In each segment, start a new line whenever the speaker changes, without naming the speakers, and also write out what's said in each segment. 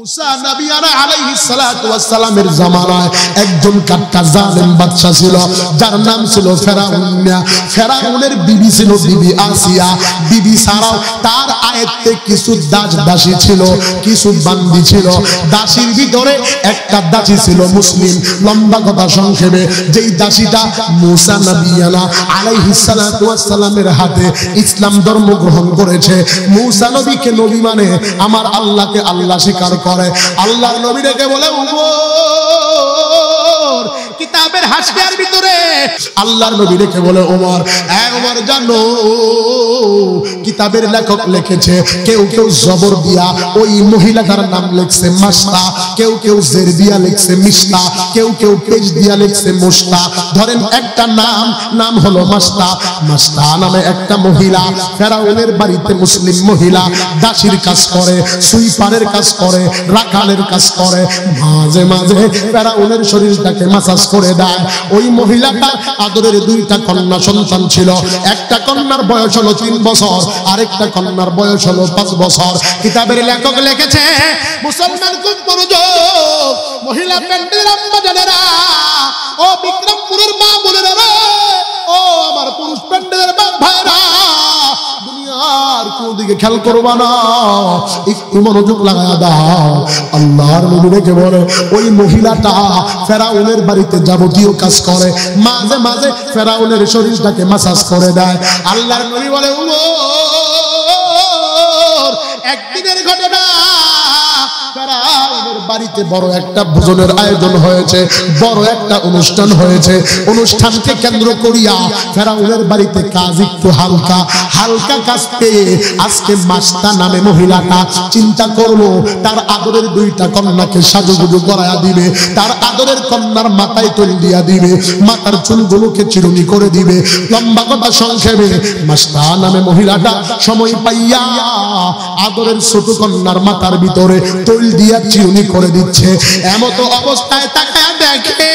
মুসা নবিয়ানা আলাইহিস সালাতু ওয়াস সালামের জামানায় একজন কাট্টা জালেম বাদশা ছিল যার নাম ছিল ফেরাউন। ফেরাউনের বিবি ছিল বিবি আসিয়া। বিবি ছাড়াও তার আয়েতে কিছু দাসী ছিল, কিছু বান্দি ছিল। দাসীর ভিতরে একটা দাসী ছিল মুসলিম। লম্বা কথা সংক্ষেপে, যেই দাসীটা মুসা নবিয়ানা আলাইহিস সালাতু ওয়াস সালামের হাতে ইসলাম ধর্ম গ্রহণ করেছে। মুসা নবীকে নবী মানে আমার আল্লাহকে আল্লাহ স্বীকার করে। আল্লাহর নবী ডেকে বলে, ওমর কিতাবের হাসিয়ার ভিতরে আল্লাহর নবী ডেকে বলে, ওমর ওমর জানো কিতাবের লেখক লিখেছে, কেউ কেউ জবর দিয়া ওই মহিলাটার নাম লিখছে মাস্তা, কেউ কেউ জের দিয়া লিখছে মিস্তা, কেউ কেউ পেজ দিয়া লিখছে মুস্তা। ধরেন একটা নাম হলো মাস্তা। মাস্তা নামে একটা মহিলা ফেরাউনের বাড়িতে মুসলিম মহিলা দাসীর কাজ করে, সুইপারের কাজ করে, রাখালের কাজ করে। মাঝে মাঝে ফেরাউনের শরীরটাকে মাসাজ করে দেয়। ওই মহিলাটা আদরের দুইটা কন্যা সন্তান ছিল। একটা কন্যার বয়স হলো 3 বছর, আরেকটা কন্যার বয়স হলো 5 বছর। কিতাবের লেখক লিখেছে, মুসলমান খুব মনোযোগ, মহিলা প্যান্ডেলের আম্মা জানেরা, ও বিক্রমপুরের মা বোনেরা, ও আমার পুরুষ প্যান্ডেলের বাপ ভাইরা, দুনিয়ার কোন দিকে খেয়াল করবা না, একটু মনোযোগ লাগায়া দাও। আল্লাহর নবী ডেকে বলে, ওই মহিলাটা ফেরাউনের বাড়িতে যাবতীয় কাজ করে, মাঝে মাঝে ফেরাউনের শরীরটাকে মাসাজ করে দেয়। আল্লাহর নবী বলে, একদিনের ঘটনা, ফেরাউনের বাড়িতে বড় একটা ভোজনের আয়োজন হয়েছে, বড় একটা অনুষ্ঠান হয়েছে। অনুষ্ঠানকে কেন্দ্র করিয়া ফেরাউনের বাড়িতে কাজ একটু হালকা হালকা কাজ পেয়ে আজকে মাস্তা নামে মহিলাটা চিন্তা করলো তার আদরের দুইটা কন্যাকে সাজুগুজু করায়া দিবে, তার আদরের কন্যার মাথায় তৈরি দিয়া দিবে, মাথার চুলগুলোকে চিরুনি করে দিবে। লম্বা কথা সংক্ষেপে, মাস্তা নামে মহিলাটা সময় পাইয়া আদরের ছোট কন্যার মাথার ভিতরে তৈল দিয়া চিরুনি করে দিচ্ছে। এমত অবস্থায় তাকায় দেখে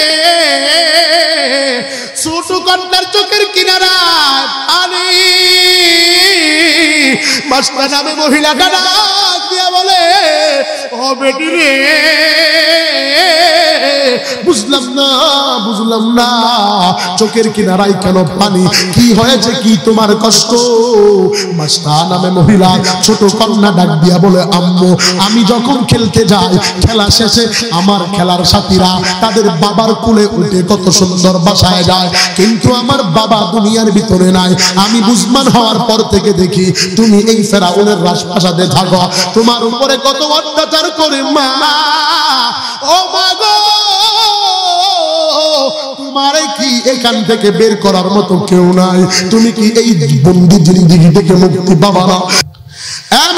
ছোট কন্যার চোখের কিনারায় পানি। মাস্তা নামে মহিলাটা ডাক দিয়া বলে, ও বেটি রে, বুঝলাম না চোখের কিনারায় কেন পানি, কি হয়েছে, কি তোমার কষ্ট? মাস্তা নামে মহিলা ছোট কন্যা ডাক দিয়া বলে, আম্মু আমি যখন খেলতে যাই, খেলা শেষে আমার খেলার সাথীরা তাদের বাবার কোলে উঠে কত সুন্দর বাসায় যায়, কিন্তু আমার বাবা দুনিয়ার ভিতরে নাই। আমি বুঝমান হওয়ার পর থেকে দেখি তুমি এই ফেরাউনের রাজপ্রাসাদে থাকো, তোমার উপরে কত অত্যাচার করে মা। ও মা গো, তোমারে কি এখান থেকে বের করার মতো কেউ নাই? তুমি কি এই বন্দি জিন্দেগি থেকে মুক্তি পাবা না?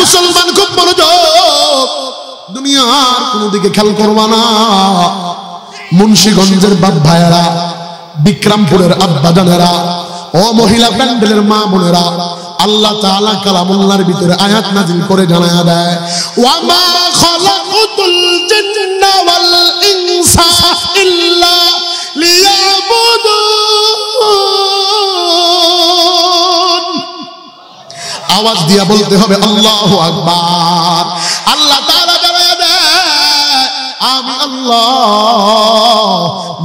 মুসলমান খুব মনোযোগ, দুনিয়ার কোন দিকে খেয়াল করবা না। মুন্সিগঞ্জের বাপ ভাইয়েরা, বিক্রমপুরের আব্বা জানেরা, ও মহিলা প্যান্ডেলের মা বোনেরা, আল্লাহ তাআলা কালামুল্লাহর ভিতরে আয়াত নাযিল করে জানায়া দেয়, ওয়া মা খালাকুতুল জিন্না ওয়াল ইনসা ইল্লা লিয়াবুদুন। আওয়াজ দিয়া বলতে হবে আল্লাহু আকবার। আল্লাহ তাআলা জানায়া দেয়, আমি আল্লাহ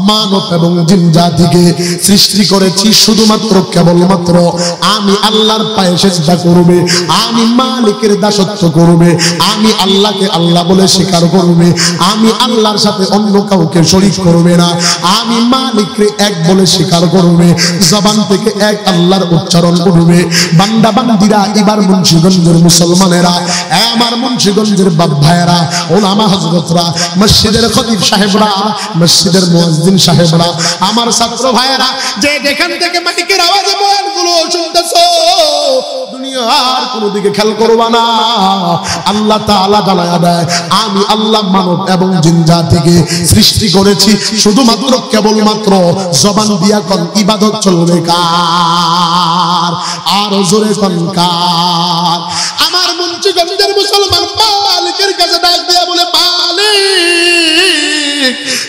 মানব এবং জিন জাতিকে সৃষ্টি করেছি শুধুমাত্র কেবলমাত্র আমি আল্লাহর পায়ে সিজদা করবে, আমি মালিকের দাসত্ব করবে, আমি আল্লাহকে আল্লাহ বলে স্বীকার করবে, আমি আল্লাহর সাথে অন্য কাউকে শরীক করবে না, আমি মালিককে এক বলে স্বীকার করবে, জবান থেকে এক আল্লাহর উচ্চারণ করবে। বান্দা বান্দিরা, এবার মুন্সিগঞ্জের মুসলমানেরা, আমার মুন্সিগঞ্জের বাপ ভাইয়েরা, ওলামা হযরতরা, মসজিদের খতিব সাহেবরা, মসজিদের মুয়াজ্জিন সাহেবরা, আমার ছাত্র ভাইয়েরা, যে যেখান থেকে মাইকের আওয়াজে বয়ানগুলো শুনতেছো, দুনিয়ার কোন দিকে খেয়াল করবা না। আল্লাহ তাআলা জানায়া দেয়, আমি আল্লাহ মানব এবং জিন জাতিকে সৃষ্টি করেছি শুধুমাত্র কেবলমাত্র জবান দিয়া কোন ইবাদত চলবে কার, আর জোরে কোন কার। আমার মুন্সিগঞ্জের মুসলমান মালিকের কাছে ডাক দিয়া বলে, মালিক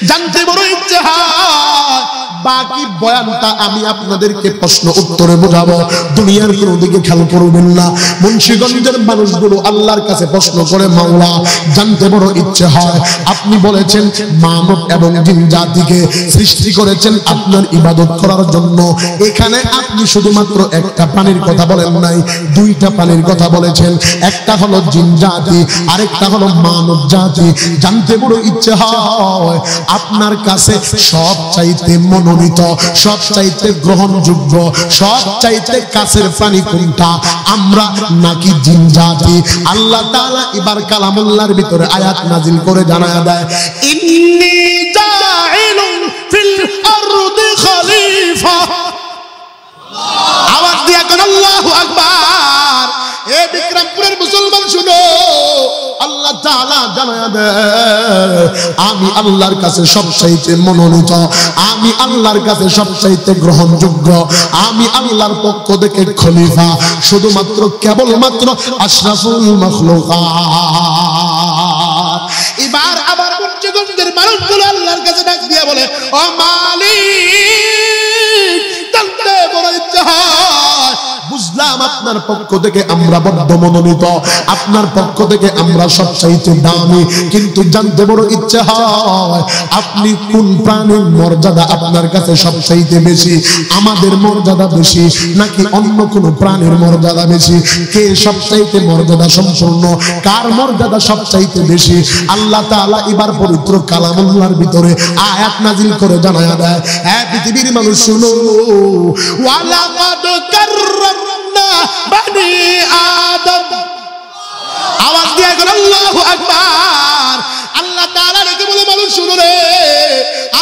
জানতে বড় ইচ্ছে হয়, বাকি বয়ানটা আমি আপনাদেরকে প্রশ্ন উত্তরে বোঝাবো, দুনিয়ার কোনো দিকে খেয়াল করবেন না। মুন্সিগঞ্জের মানুষগুলো আল্লাহর কাছে প্রশ্ন করে, মাওলা জানতে বড় ইচ্ছে হয়, আপনি বলেছেন মানব এবং জিন জাতিকে সৃষ্টি করেছেন আপনার ইবাদত করার জন্য, এখানে আপনি শুধুমাত্র একটা প্রাণীর কথা বলেন নাই, দুইটা প্রাণীর কথা বলেছেন, একটা হলো জিন জাতি, আরেকটা হলো মানব জাতি। জানতে বড় ইচ্ছে হয় আপনার কাছে সবচাইতে মনোনীত, সবচাইতে গ্রহণযোগ্য, সবচাইতে কাছের প্রাণী কোনটা, আমরা নাকি জিন জাতি? আল্লাহ তাআলা এবার কালামুল্লাহর ভিতরে আয়াত নাজিল করে জানায়া দেয়, ইন্নী জাইলুন ফিল আরদি খলিফা। আওয়াজ দিয়া কোন আল্লাহু আকবার। এ বিক্রমপুরের মুসলমান শুনো, আল্লাহ তাআলা জানায়া দেয়, আমি আল্লাহর কাছে সবচাইতে মনোনীত, আমি আল্লাহর কাছে সবচাইতে গ্রহণযোগ্য, আমি আল্লাহর পক্ষ থেকে খলিফা, শুধুমাত্র কেবলমাত্র আশরাফুল মাখলুকাত। এবার আবার মুন্সিগঞ্জের মানুষগুলো আল্লাহর কাছে ডাক দিয়া বলে, ও মালিক, জানতে বড় ইচ্ছা হয়, বুঝলাম আপনার পক্ষ থেকে আমরা বদ্ধ মনোনীত, আপনার পক্ষ থেকে আমরা সবচাইতে দামি, কিন্তু জানতে বড় ইচ্ছা হয় আপনি কোন প্রাণীর মর্যাদা আপনার কাছে সবচাইতে বেশি, আমাদের মর্যাদা বেশি নাকি অন্য কোন প্রাণীর মর্যাদা বেশি? কে সবচাইতে মর্যাদা সম্পূর্ণ, কার মর্যাদা সবচাইতে বেশি? আল্লাহ তাআলা এবার পবিত্র কালামুল্লাহর ভিতরে আয়াত নাজিল করে জানায়া দেয়, হ্যাঁ পৃথিবীর মানুষ শুনো, ওয়ালাকাদ কাররামনা বানি আদম। আওয়াজ দিয়ে বলেন আল্লাহু আকবার। আল্লাহ তাআলা রেখে বলে, মানুষ শুনো রে,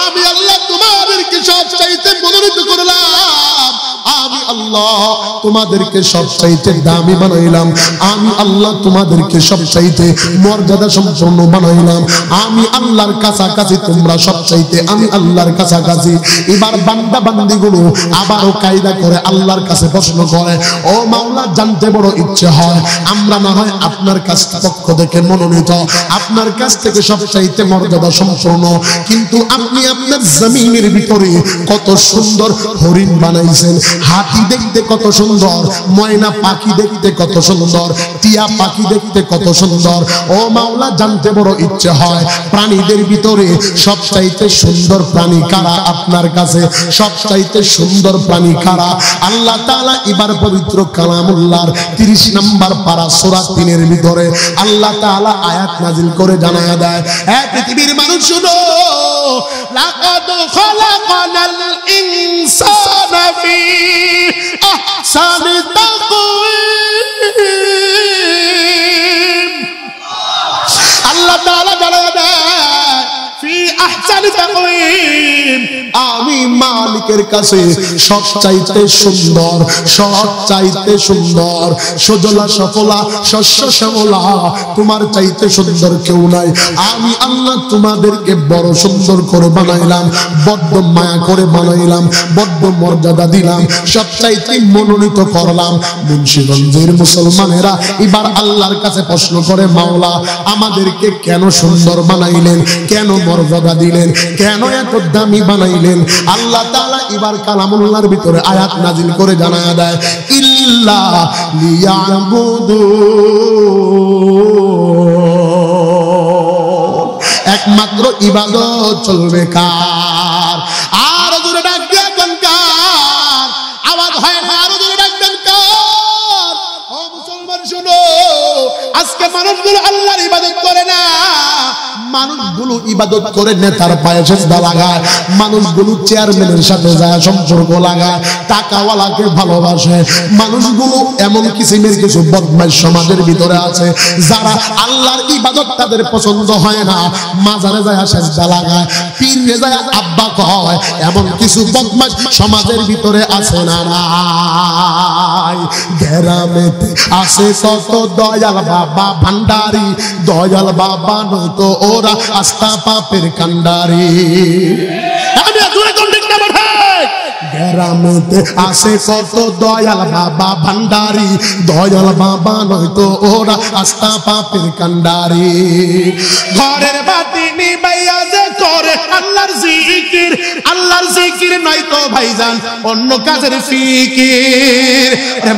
আমি আল্লাহ তোমাদেরকে সবচাইতে মনোনীত করলাম, আমি আল্লাহ তোমাদেরকে সবচাইতে দামি বানাইলাম, আমি আল্লাহ তোমাদেরকে সবচাইতে মর্যাদা সম্পন্ন বানাইলাম, আমি আল্লাহর কাছাকাছি তোমরা সবচাইতে আমি আল্লাহর কাছাকাছি। এবার বান্দা বান্দিগুলো আবারও কায়দা করে আল্লাহর কাছে প্রশ্ন করে, ও মাওলা জানতে বড় ইচ্ছে হয়, আমরা না হয় আপনার কাছ পক্ষ থেকে মনোনীত, আপনার কাছ থেকে সবচাইতে মর্যাদা সম্পন্ন, কিন্তু আপনি আপনার জমিনের ভিতরে কত সুন্দর হরিণ বানাইছেন, হাতি দেখতে কত সুন্দর, ময়না পাখি দেখতে কত সুন্দর, টিয়া পাখি দেখতে কত সুন্দর। ও মাওলা জানতে বড় ইচ্ছে হয়, প্রাণীদের ভিতরে সবচাইতে সুন্দর প্রাণী কারা আপনার কাছে, সবচাইতে সুন্দর প্রাণী কারা? আল্লাহ তাআলা এবার পবিত্র কালামুল্লাহর 30 নম্বর পারা সূরা 3 এর ভিতরে আল্লাহ তাআলা আয়াত নাজিল করে জানায়া দেয়, হে পৃথিবীর মানুষ শুনো, লাকাদ খালাকানাল ইনসানা ফি আহসানি তাকওয়িম। আল্লাহ তাআলা জানায়া দেয়, ফি আহসানি তাকওয়িম, আমি মালিকের কাছে সবচাইতে সুন্দর, সবচাইতে সুন্দর, সজলা সফলা শস্য শ্যামলা, তোমার চাইতে সুন্দর কেউ নাই। আমি আল্লাহ তোমাদেরকে বড় সুন্দর করে বানাইলাম, বড্ড মায়া করে বানাইলাম, বড্ড মর্যাদা দিলাম, সবচাইতে মনোনীত করলাম। মুন্সিগঞ্জের মুসলমানেরা এবার আল্লাহর কাছে প্রশ্ন করে, মাওলা আমাদেরকে কেন সুন্দর বানাইলেন, কেন মর্যাদা দিলেন, কেন এত দামি বানাইলেন? আল্লাহ তাআলা এবার কালামুল্লাহর ভিতরে আয়াত নাজিল করে জানায়া দেয়, ইল্লা লিয়াবুদু, একমাত্র ইবাদত চলবে কার? আরো জোরে ডাক দিয়ে কোন কার? আওয়াজ হয় না, আরো জোরে ডাক দেন কার? ও মুসলমান শুনো, আজকে মানুষগুলো আল্লাহর ইবাদত করে না, মানুষগুলো ইবাদত করে নেতার পায়ে সেজদা লাগায়, মানুষগুলো চেয়ারম্যানের সাথে যায় সম্পর্ক লাগায়, টাকাওয়ালাকে ভালোবাসে, মানুষগুলো এমন কিসিমের কিছু বদমাইশ সমাজের ভিতরে আছে যারা আল্লাহর ইবাদত তাদের পছন্দ হয় না, মাজারে যায় সেজদা লাগায়, পীরে যায় আব্বা কয়, এমন কিছু বদমাইশ সমাজের ভিতরে আছে না নাই? গ্রামেতে আছে কত দয়াল বাবা ভান্ডারি, দয়াল বাবা নয়তো ওরা আস্থা পাপের কান্ডারি। আমি দূরে কোন দিক না বটে, গ্রামেতে আসে কত দয়াল বাবা ভান্ডারি, দয়াল বাবা নয়তো ওরা আস্থা পাপের কান্ডারি। ঘরের বাতি নিবাইয়া যে করে আল্লাহর জিকির, আল্লাহর জিকির নয়তো ভাইজান অন্য কাজের ফিকির।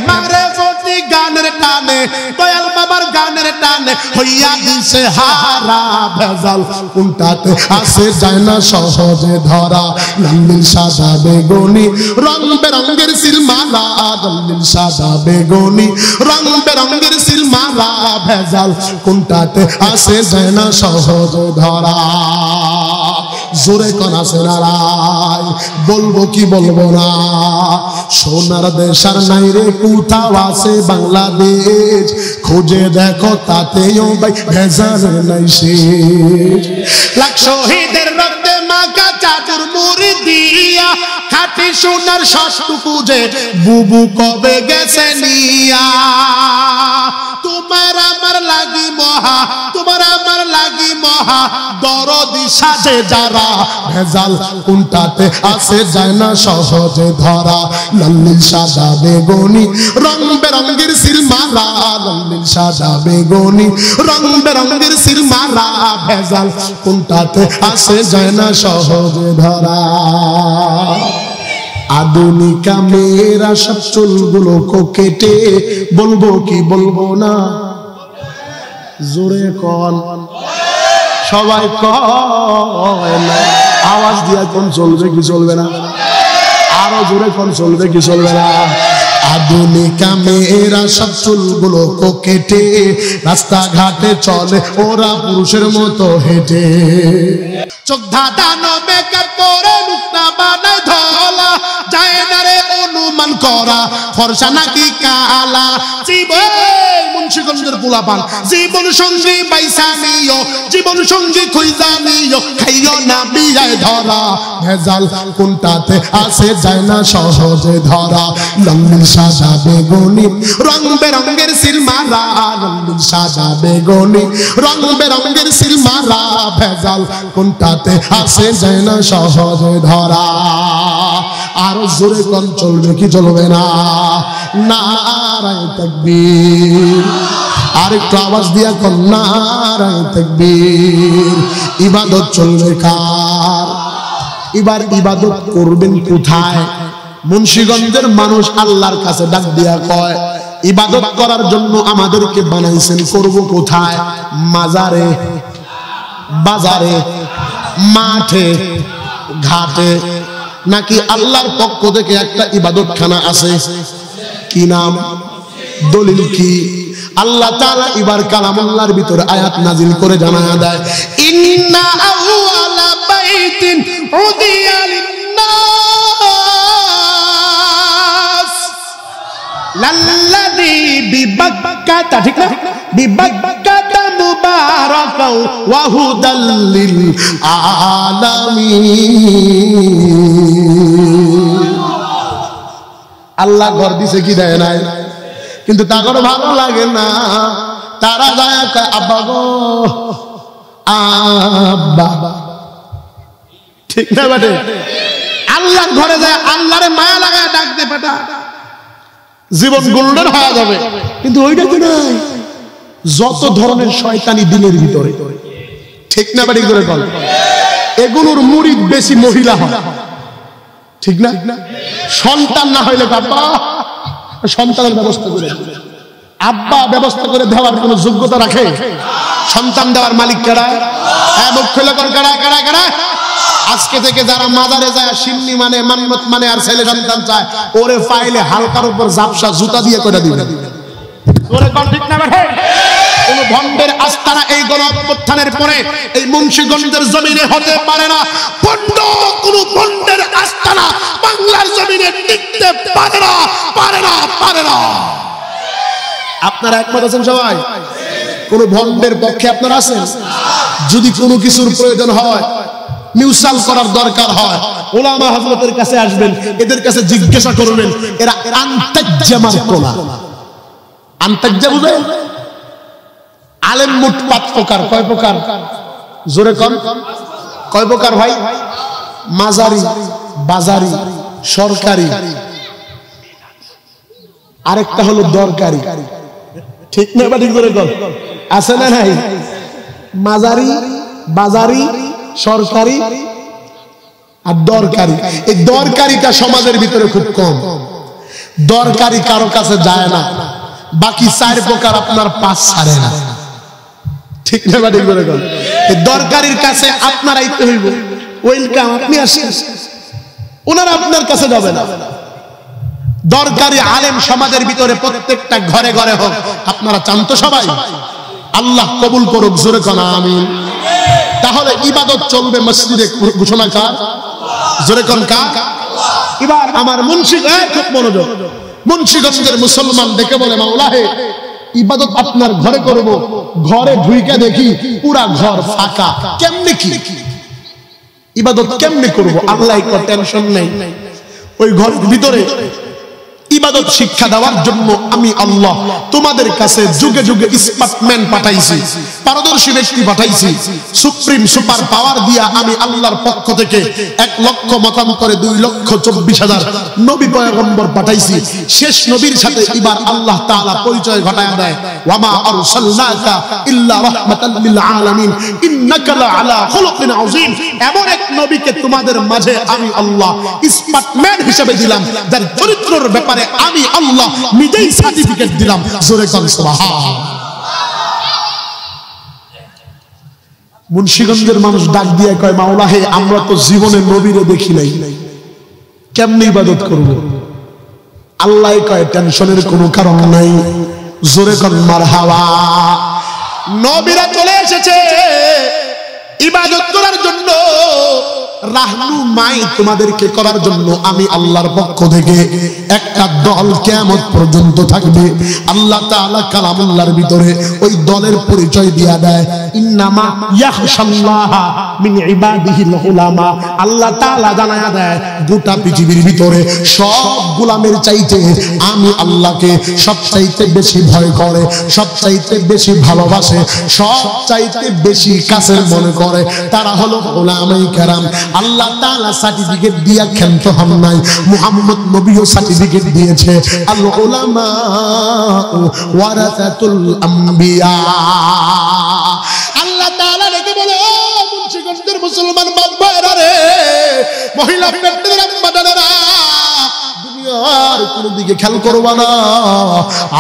মারে ফটি গানের টানে, দয়াল বাবার গানের টানে হইয়া দিছে হারা ভেজাল, কোনটাতে আসে যায় না সহজে ধরা। রঙিন সাদা বেগুনি রং বেরঙের সিলমালা, রঙিন সাদা বেগুনি রং বেরঙের সিলমালা ভেজাল, কোনটাতে আসে যায় না সহজে ধরা। জোরে কোন আসে নারাই, বলবো কি বলবো না, সোনার দেশ আর নাই রে কোথাও আছে বাংলাদেশ, খুঁজে দেখো তাতেও ভাই ভেজাল নাই শেষ। লাখ শহীদের রক্তে মাখা চাদর মুড়ি দিয়া, খাঁটি সোনার সস্তুকু যে বুবু কবে গেছে নিয়া। তোমার আমার লাগি মহা, তোমার আমার লাগি মহা দরদি সাজে যারা, ভেজাল কোনটাতে আসে যায় না সহজে ধরা। লাল্লিল সাদা বেগুনি রং বেরঙের সিলমালা, লাল্লিল সাদা বেগুনি রং বেরঙের সিলমালা ভেজাল, কোনটাতে আসে যায় না সহজে ধরা। আধুনিকা মেয়েরা সব চুলগুলো কেটে, বলবো কি বলবো না, জোরে কন সবাই কয় না, আওয়াজ দিয়া কোন চলবে কি চলবে না, আরো জোরে কোন চলবে কি চলবে না। আধুনিকা মেয়েরা সব চুলগুলো কেটে রাস্তাঘাটে চলে ওরা পুরুষের মতো হেঁটে, চোখ ধাঁধানো মেকআপ করে মুখটা বানায় ধলা, যায় না রে অনুমান করা ফর্সা নাকি কালা। জীবন মুন্সিগঞ্জের পোলাপান জীবন সঙ্গী বাইসা নিও, জীবন সঙ্গী খুঁজা নিও, খাইও না বিয়ায় ধরা, ভেজাল কোনটাতে আসে যায় না সহজে ধরা। রঙিন সাদা বেগুনি রং বেরঙের সিলমালা, রঙিন সাদা বেগুনি রং বেরঙের সিলমালা ভেজাল, কোনটাতে আসে যায় না সহজে ধরা। আরো জোরে কোন চলবে কি চলবে না, নারায়ে তাকবীর, আরেকটু আওয়াজ দিয়া কোন নারায়ে তাকবীর। ইবাদত চলবে কার, এবার ইবাদত করবেন কোথায়? মুন্সিগঞ্জের মানুষ আল্লাহর কাছে ডাক দিয়া কয় ইবাদত করার জন্য আমাদেরকে বানাইছেন, করব কোথায়? মাজারে, বাজারে, মাঠে, ঘাটে, নাকি আল্লাহর পক্ষ থেকে একটা ইবাদতখানা আছে? কি নাম? দলিল কি? আল্লাহ তাআলা এবার কালামুল্লাহর ভিতরে আয়াত নাজিল করে জানায়া দেয়, ইন্না আউয়ালা বাইতিন উদিয়া লিন্নাস লাল্লাযী বিবাক্কাতা, ঠিক না? বিবাক্কাতা মুবারাকাও ওয়া হুদাল লিল আলামিন। আল্লাহ ঘর দিছে কি দেয় নাই? কিন্তু তাদের ভালো লাগে না, তারা যায় আব্বা গো আব্বা, ঠিক না বেটে? আল্লাহর ঘরে যায় আল্লাহরে মায়া লাগায় ডাক দে বেটা, জীবন গোল্ডেন হয়ে যাবে। কিন্তু ওইটা তো নাই, যত ধরনের শয়তানি দিলের ভিতরে, ঠিক না বেটে? করে বল, এগুলোর মুরিদ বেশি মহিলা হয়, ঠিক না? সন্তান না হইলে বাবা সন্তানের ব্যবস্থা করে, আব্বা ব্যবস্থা করে দেওয়ার কোন যোগ্যতা রাখে? সন্তান দেওয়ার মালিক কারা? মুখ খুলে কর কারা কারা কারা? আজকে থেকে যারা মাজারে যায় সিন্নি মানে মান্নত মানে আর ছেলে সন্তান চায়, ওরে পাইলে হালকার উপর জাপসা জুতা দিয়ে করে দিবে। ওরে কোন ঠিক না বেঠে? কোন ভন্ডের আস্তানা এই গণঅভ্যুত্থানের পরে এই মুন্সিগঞ্জের জমিনে হতে পারে না। ভন্ড কোন ভন্ডের আস্তানা বাংলার জমিনে টিকতে পারে না, পারে না, পারে না। আপনারা একমত আছেন সবাই? কোন ভন্ডের পক্ষে আপনারা আছেন? যদি কোনো কিছুর প্রয়োজন হয়, মিউসাল করার দরকার হয়, ওলামা হযরতের কাছে আসবেন, এদের কাছে জিজ্ঞাসা করবেন। এরা আন্তাজ্জা মারতো না। আন্তাজ্জা বুঝেন? আলেম মোট 5 প্রকার। কয় প্রকার? জোরে কোন? কয় প্রকার ভাই? মাজারি, বাজারি, সরকারি, আরেকটা হলো দরকারি। ঠিক না বা ঠিক করে কর? আছে না নাই? মাজারি, বাজারি, সরকারি আর দরকারি। এই দরকারিটা সমাজের ভিতরে খুব কম। দরকারি কারো কাছে যায় না, বাকি 4 প্রকার আপনার পাস ছাড়ে না। ঠিক না বা ঠিক করে কর? এই দরকারির কাছে আপনার আইতে হইব, ওয়েলকাম, আপনি আসেন, ওনারা আপনার কাছে যাবে না। দরকারি আলেম সমাজের ভিতরে প্রত্যেকটা ঘরে ঘরে হোক, আপনারা চান তো সবাই? আল্লাহ কবুল করুক, জোরে কোন আমিন। তাহলে ইবাদত চলবে মসজিদে, ঘোষণা কার? জোরে কোন কার? এবার আমার মুন্সিগঞ্জ, খুব মনোযোগ, মুন্সিগঞ্জের মুসলমান দেখে বলে, মাওলা হে ইবাদত আপনার ঘরে করব, ঘরে ঢুইকে দেখি পুরা ঘর ফাঁকা, কেমনে কি ইবাদত কেমনে করব? আল্লাহ কো টেনশন নাই, ওই ঘরের ভিতরে ইবাদত শিক্ষা দেওয়ার জন্য আমি আল্লাহ তোমাদের কাছে যুগে যুগে স্মার্টম্যান পাঠাইছি, পারদর্শী ব্যক্তি পাঠাইছি, সুপ্রিম সুপার পাওয়ার দিয়া আমি আল্লাহর পক্ষ থেকে 1 লক্ষ মতান্তরে 2,24,000 নবী পয়গম্বর পাঠাইছি। শেষ নবীর সাথে এবার আল্লাহ তাআলা পরিচয় ঘটায় দেয়, ওয়ামা আরসালনাকা ইল্লা রাহমাতাল লিল আলামিন ইন্নাকা লাআলা খুলুকিন আযীম। এমন এক নবীকে তোমাদের মাঝে আমি আল্লাহ স্মার্টম্যান হিসেবে দিলাম, যার চরিত্রের ব্যাপারে আমি আল্লাহ নিজেই সার্টিফিকেট দিলাম। জোরে কোন সুবহানাল্লাহ। মুন্সিগঞ্জের মানুষ ডাক দিয়ে কয়, মাওলা হে আমরা তো জীবনে নবীরে দেখি নাই, কেমনে ইবাদত করব? আল্লাহ কয় টেনশনের কোনো কারণ নাই, জোরে কোন মারহাবা। নবীরা চলে এসেছে ইবাদত করার জন্য, রাহনুমাই তোমাদেরকে করার জন্য আমি আল্লাহর পক্ষ থেকে একটা দল কিয়ামত পর্যন্ত থাকবে। আল্লাহ তাআলা কালামুল্লাহর ভিতরে ওই দলের পরিচয় দিয়া দেয়, ইন্নামা ইয়াখশাল্লাহা মিন ইবাদিহিল উলামা। আল্লাহ তাআলা জানায়া দেয় গোটা পৃথিবীর ভিতরে সব গোলামের চাইতে আমি আল্লাহকে সবচাইতে বেশি ভয় করে, সবচাইতে বেশি ভালোবাসে, সবচাইতে বেশি কাছের মনে করে, তারা হলো উলামায়ে কেরাম। আল্লাহ তাআলা সার্টিফিকেট দিয়া ক্ষান্ত হন নাই, মুহাম্মদ নবীও সার্টিফিকেট দিয়েছে, আল উলামা ওয়ারাসাতুল আম্বিয়া। আল্লাহ তাআলা রেখে বলে, ও মুন্সিগঞ্জের মুসলমান বাপ ভাইরা রে, মহিলা পেটদের আম্মা দাদারা, দুনিয়ার কোন দিকে খেয়াল করবা না।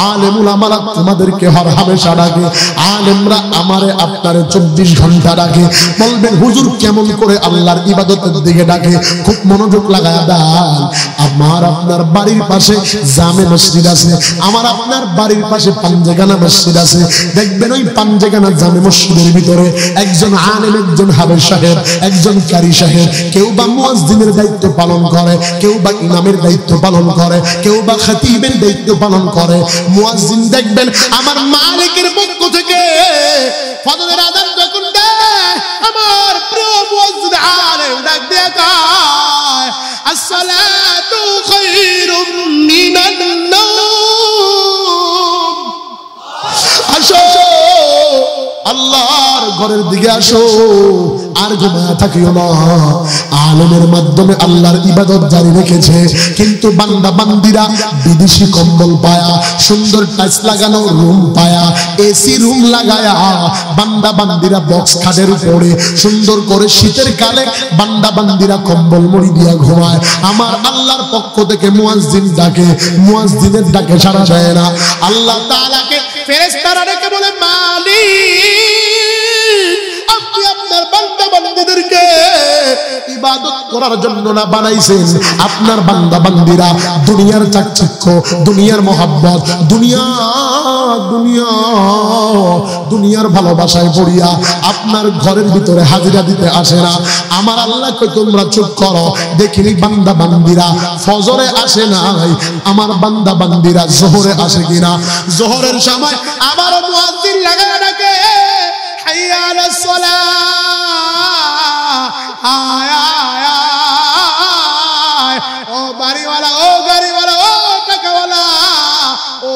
আলেম উলামারা তোমাদেরকে হর হামেশা ডাকে, আলেমরা আমারে আপনারে 24 ঘন্টা ডাকে। বলবেন হুজুর কেমন করে আল্লাহর ইবাদতের দিকে ডাকে? খুব মনোযোগ লাগায়া দেন। আমার আপনার বাড়ির পাশে জামে মসজিদ আছে, আমার আপনার বাড়ির পাশে পাঞ্জেগানা মসজিদ আছে। দেখবেন ওই পাঞ্জেগানা জামে মসজিদের ভিতরে একজন আলেম, একজন হাফেজ সাহেব, একজন কারি সাহেব, কেউ বা মুয়াজ্জিনের দায়িত্ব পালন করে, কেউ বা ইমামের দায়িত্ব পালন করে, কেউ বা খতিবের দায়িত্ব পালন করে। মুয়াজ্জিন দেখবেন আমার মালিকের পক্ষ থেকে ফজরের আযান যখন দেয়, আমার প্রিয় মুয়াজ্জিন আলেম ডাক দিয়ে কয়, আসসালাতু খায়রুম মিনান নাওম। আসো আল্লাহর ঘরের দিকে আসো, আর ঘুমায়া থাকিও না। আলেমের মাধ্যমে আল্লাহর ইবাদত জারি রেখেছে, কিন্তু বান্দা বান্দিরা বিদেশি কম্বল পায়া, সুন্দর টাইলস লাগানো রুম পায়া, এসি রুম লাগায়া, বান্দা বান্দিরা বক্স খাটের উপরে সুন্দর করে শীতের কালে বান্দা বান্দিরা কম্বল মুড়ি দিয়া ঘুমায়। আমার আল্লাহর পক্ষ থেকে মুয়াজ্জিন ডাকে, মুয়াজ্জিনের ডাকে সাড়া দেয় না। আল্লাহ তাআলাকে ফেরেশতারা ডেকে বলে, মালিক আপনি আপনার বান্দা বান্দীদেরকে ইবাদত করার জন্য না বানাইছেন? আপনার বান্দা বান্দীরা দুনিয়ার চাকচিক্য, দুনিয়ার মহব্বত, দুনিয়ার ভালোবাসায় পড়িয়া আপনার ঘরের ভিতরে হাজিরা দিতে আসে না। আমার আল্লাহ কই তোমরা চুপ করো, দেখিনি বান্দা বান্দীরা ফজরে আসে নাই, আমার বান্দা বান্দীরা যোহরে আসে কিনা। যোহরের সময় আবার মুয়াজ্জিন লাগায় ডাকে, হাইয়া আলাস সালাহ, আয় আয় আয়, ও বাড়িওয়ালা, ও গাড়িওয়ালা, ও টাকাওয়ালা, ও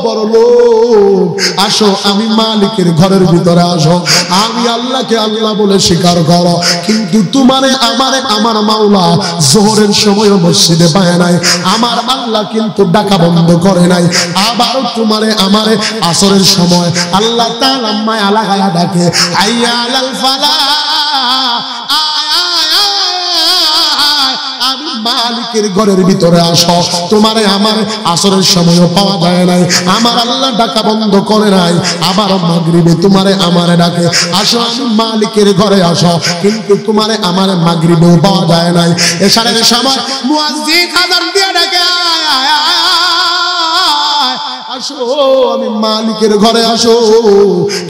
বড় লোক, আসো আমি মালিকের ঘরের ভিতরে আসো, আমি আল্লাহকে আল্লাহ বলে স্বীকার করো। কিন্তু তোমারে আমারে আমার মাওলা যোহরের সময় মসজিদে পায় নাই, আমার আল্লাহ কিন্তু ডাকা বন্ধ করে নাই। আবার তোমারে আমারে আসরের সময় আল্লাহ তাআলা মায়া লাগায়া ডাকে, হাইয়া আলাল ফালাহ, আমি মালিকের ঘরের ভিতরে আসো। তোমারে আমার আসরের সময়ও পাওয়া যায় নাই, আমার আল্লাহ ডাকা বন্ধ করে নাই। আবার মাগরিবে তোমারে আমারে ডাকে, আসো আমি মালিকের ঘরে আসো, কিন্তু তোমারে আমারে মাগরিবেও পাওয়া যায় নাই। এশারের সময় মুয়াজ্জিন আযান দিয়ে ডাকে, আসো আমি মালিকের ঘরে আসো,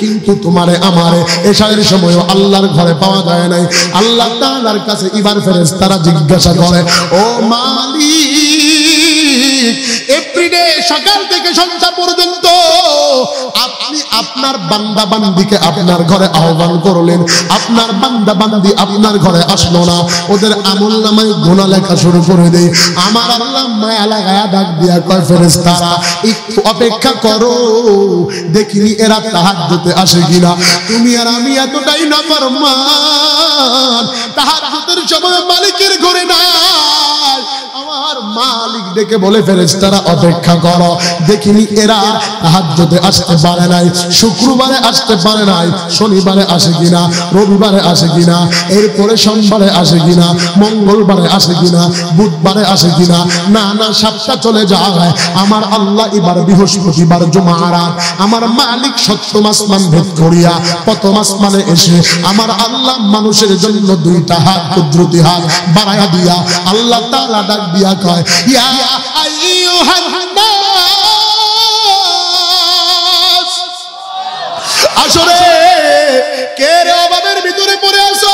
কিন্তু তোমারে আমারে এশারের সময়ও আল্লাহর ঘরে পাওয়া যায় নাই। আল্লাহ তাআলার কাছে এবার ফেরেশতারা জিজ্ঞাসা করে, ও মালিক, এভরিডে সকাল থেকে সন্ধ্যা পর্যন্ত আপনি আপনার বান্দা বান্দিকে আপনার ঘরে আহ্বান করলেন, আপনার বান্দা বান্দি আপনার ঘরে আসলো না, ওদের আমলনামায় গুনাহ লেখা শুরু করে দেই। আমার আল্লাহ মায়া লাগায়া ডাক দিয়া কয়, ফেরেশতারা একটু অপেক্ষা করো, দেখিনি এরা তাহাজ্জুদে আসে কিনা। তুমি আর আমি এতটাই নাফরমান, তাহাজ্জুদের সময় মালিকের ঘরে নাই। আমার মালিক ডেকে বলে, ফেরেশতারা অপেক্ষা করো, দেখিনি এরা তাহাজ্জুদে আসতে পারে নাই, শুক্রবারে আসতে পারে নাই, শনিবারে আসে কিনা, রবিবারে আসে কিনা, এরপরে সোমবারে আসে কিনা, মঙ্গলবারে আসে কিনা, বুধবারে আসে কিনা। না না, সপ্তাহ চলে যায়। আমার আল্লাহ এবার বৃহস্পতিবার জুমার রাত আমার মালিক সপ্তম আসমান ভেদ করিয়া প্রথম আসমানে এসে আমার আল্লাহ মানুষের জন্য দুইটা হাত, কুদরতি হাত বাড়ায়া দিয়া আল্লাহ তাআলা ডাক দিয়া কয়, ইয়া আইয়ুহান নাস, আসরে কে রে অভাবের ভিতরে পড়ে আছো,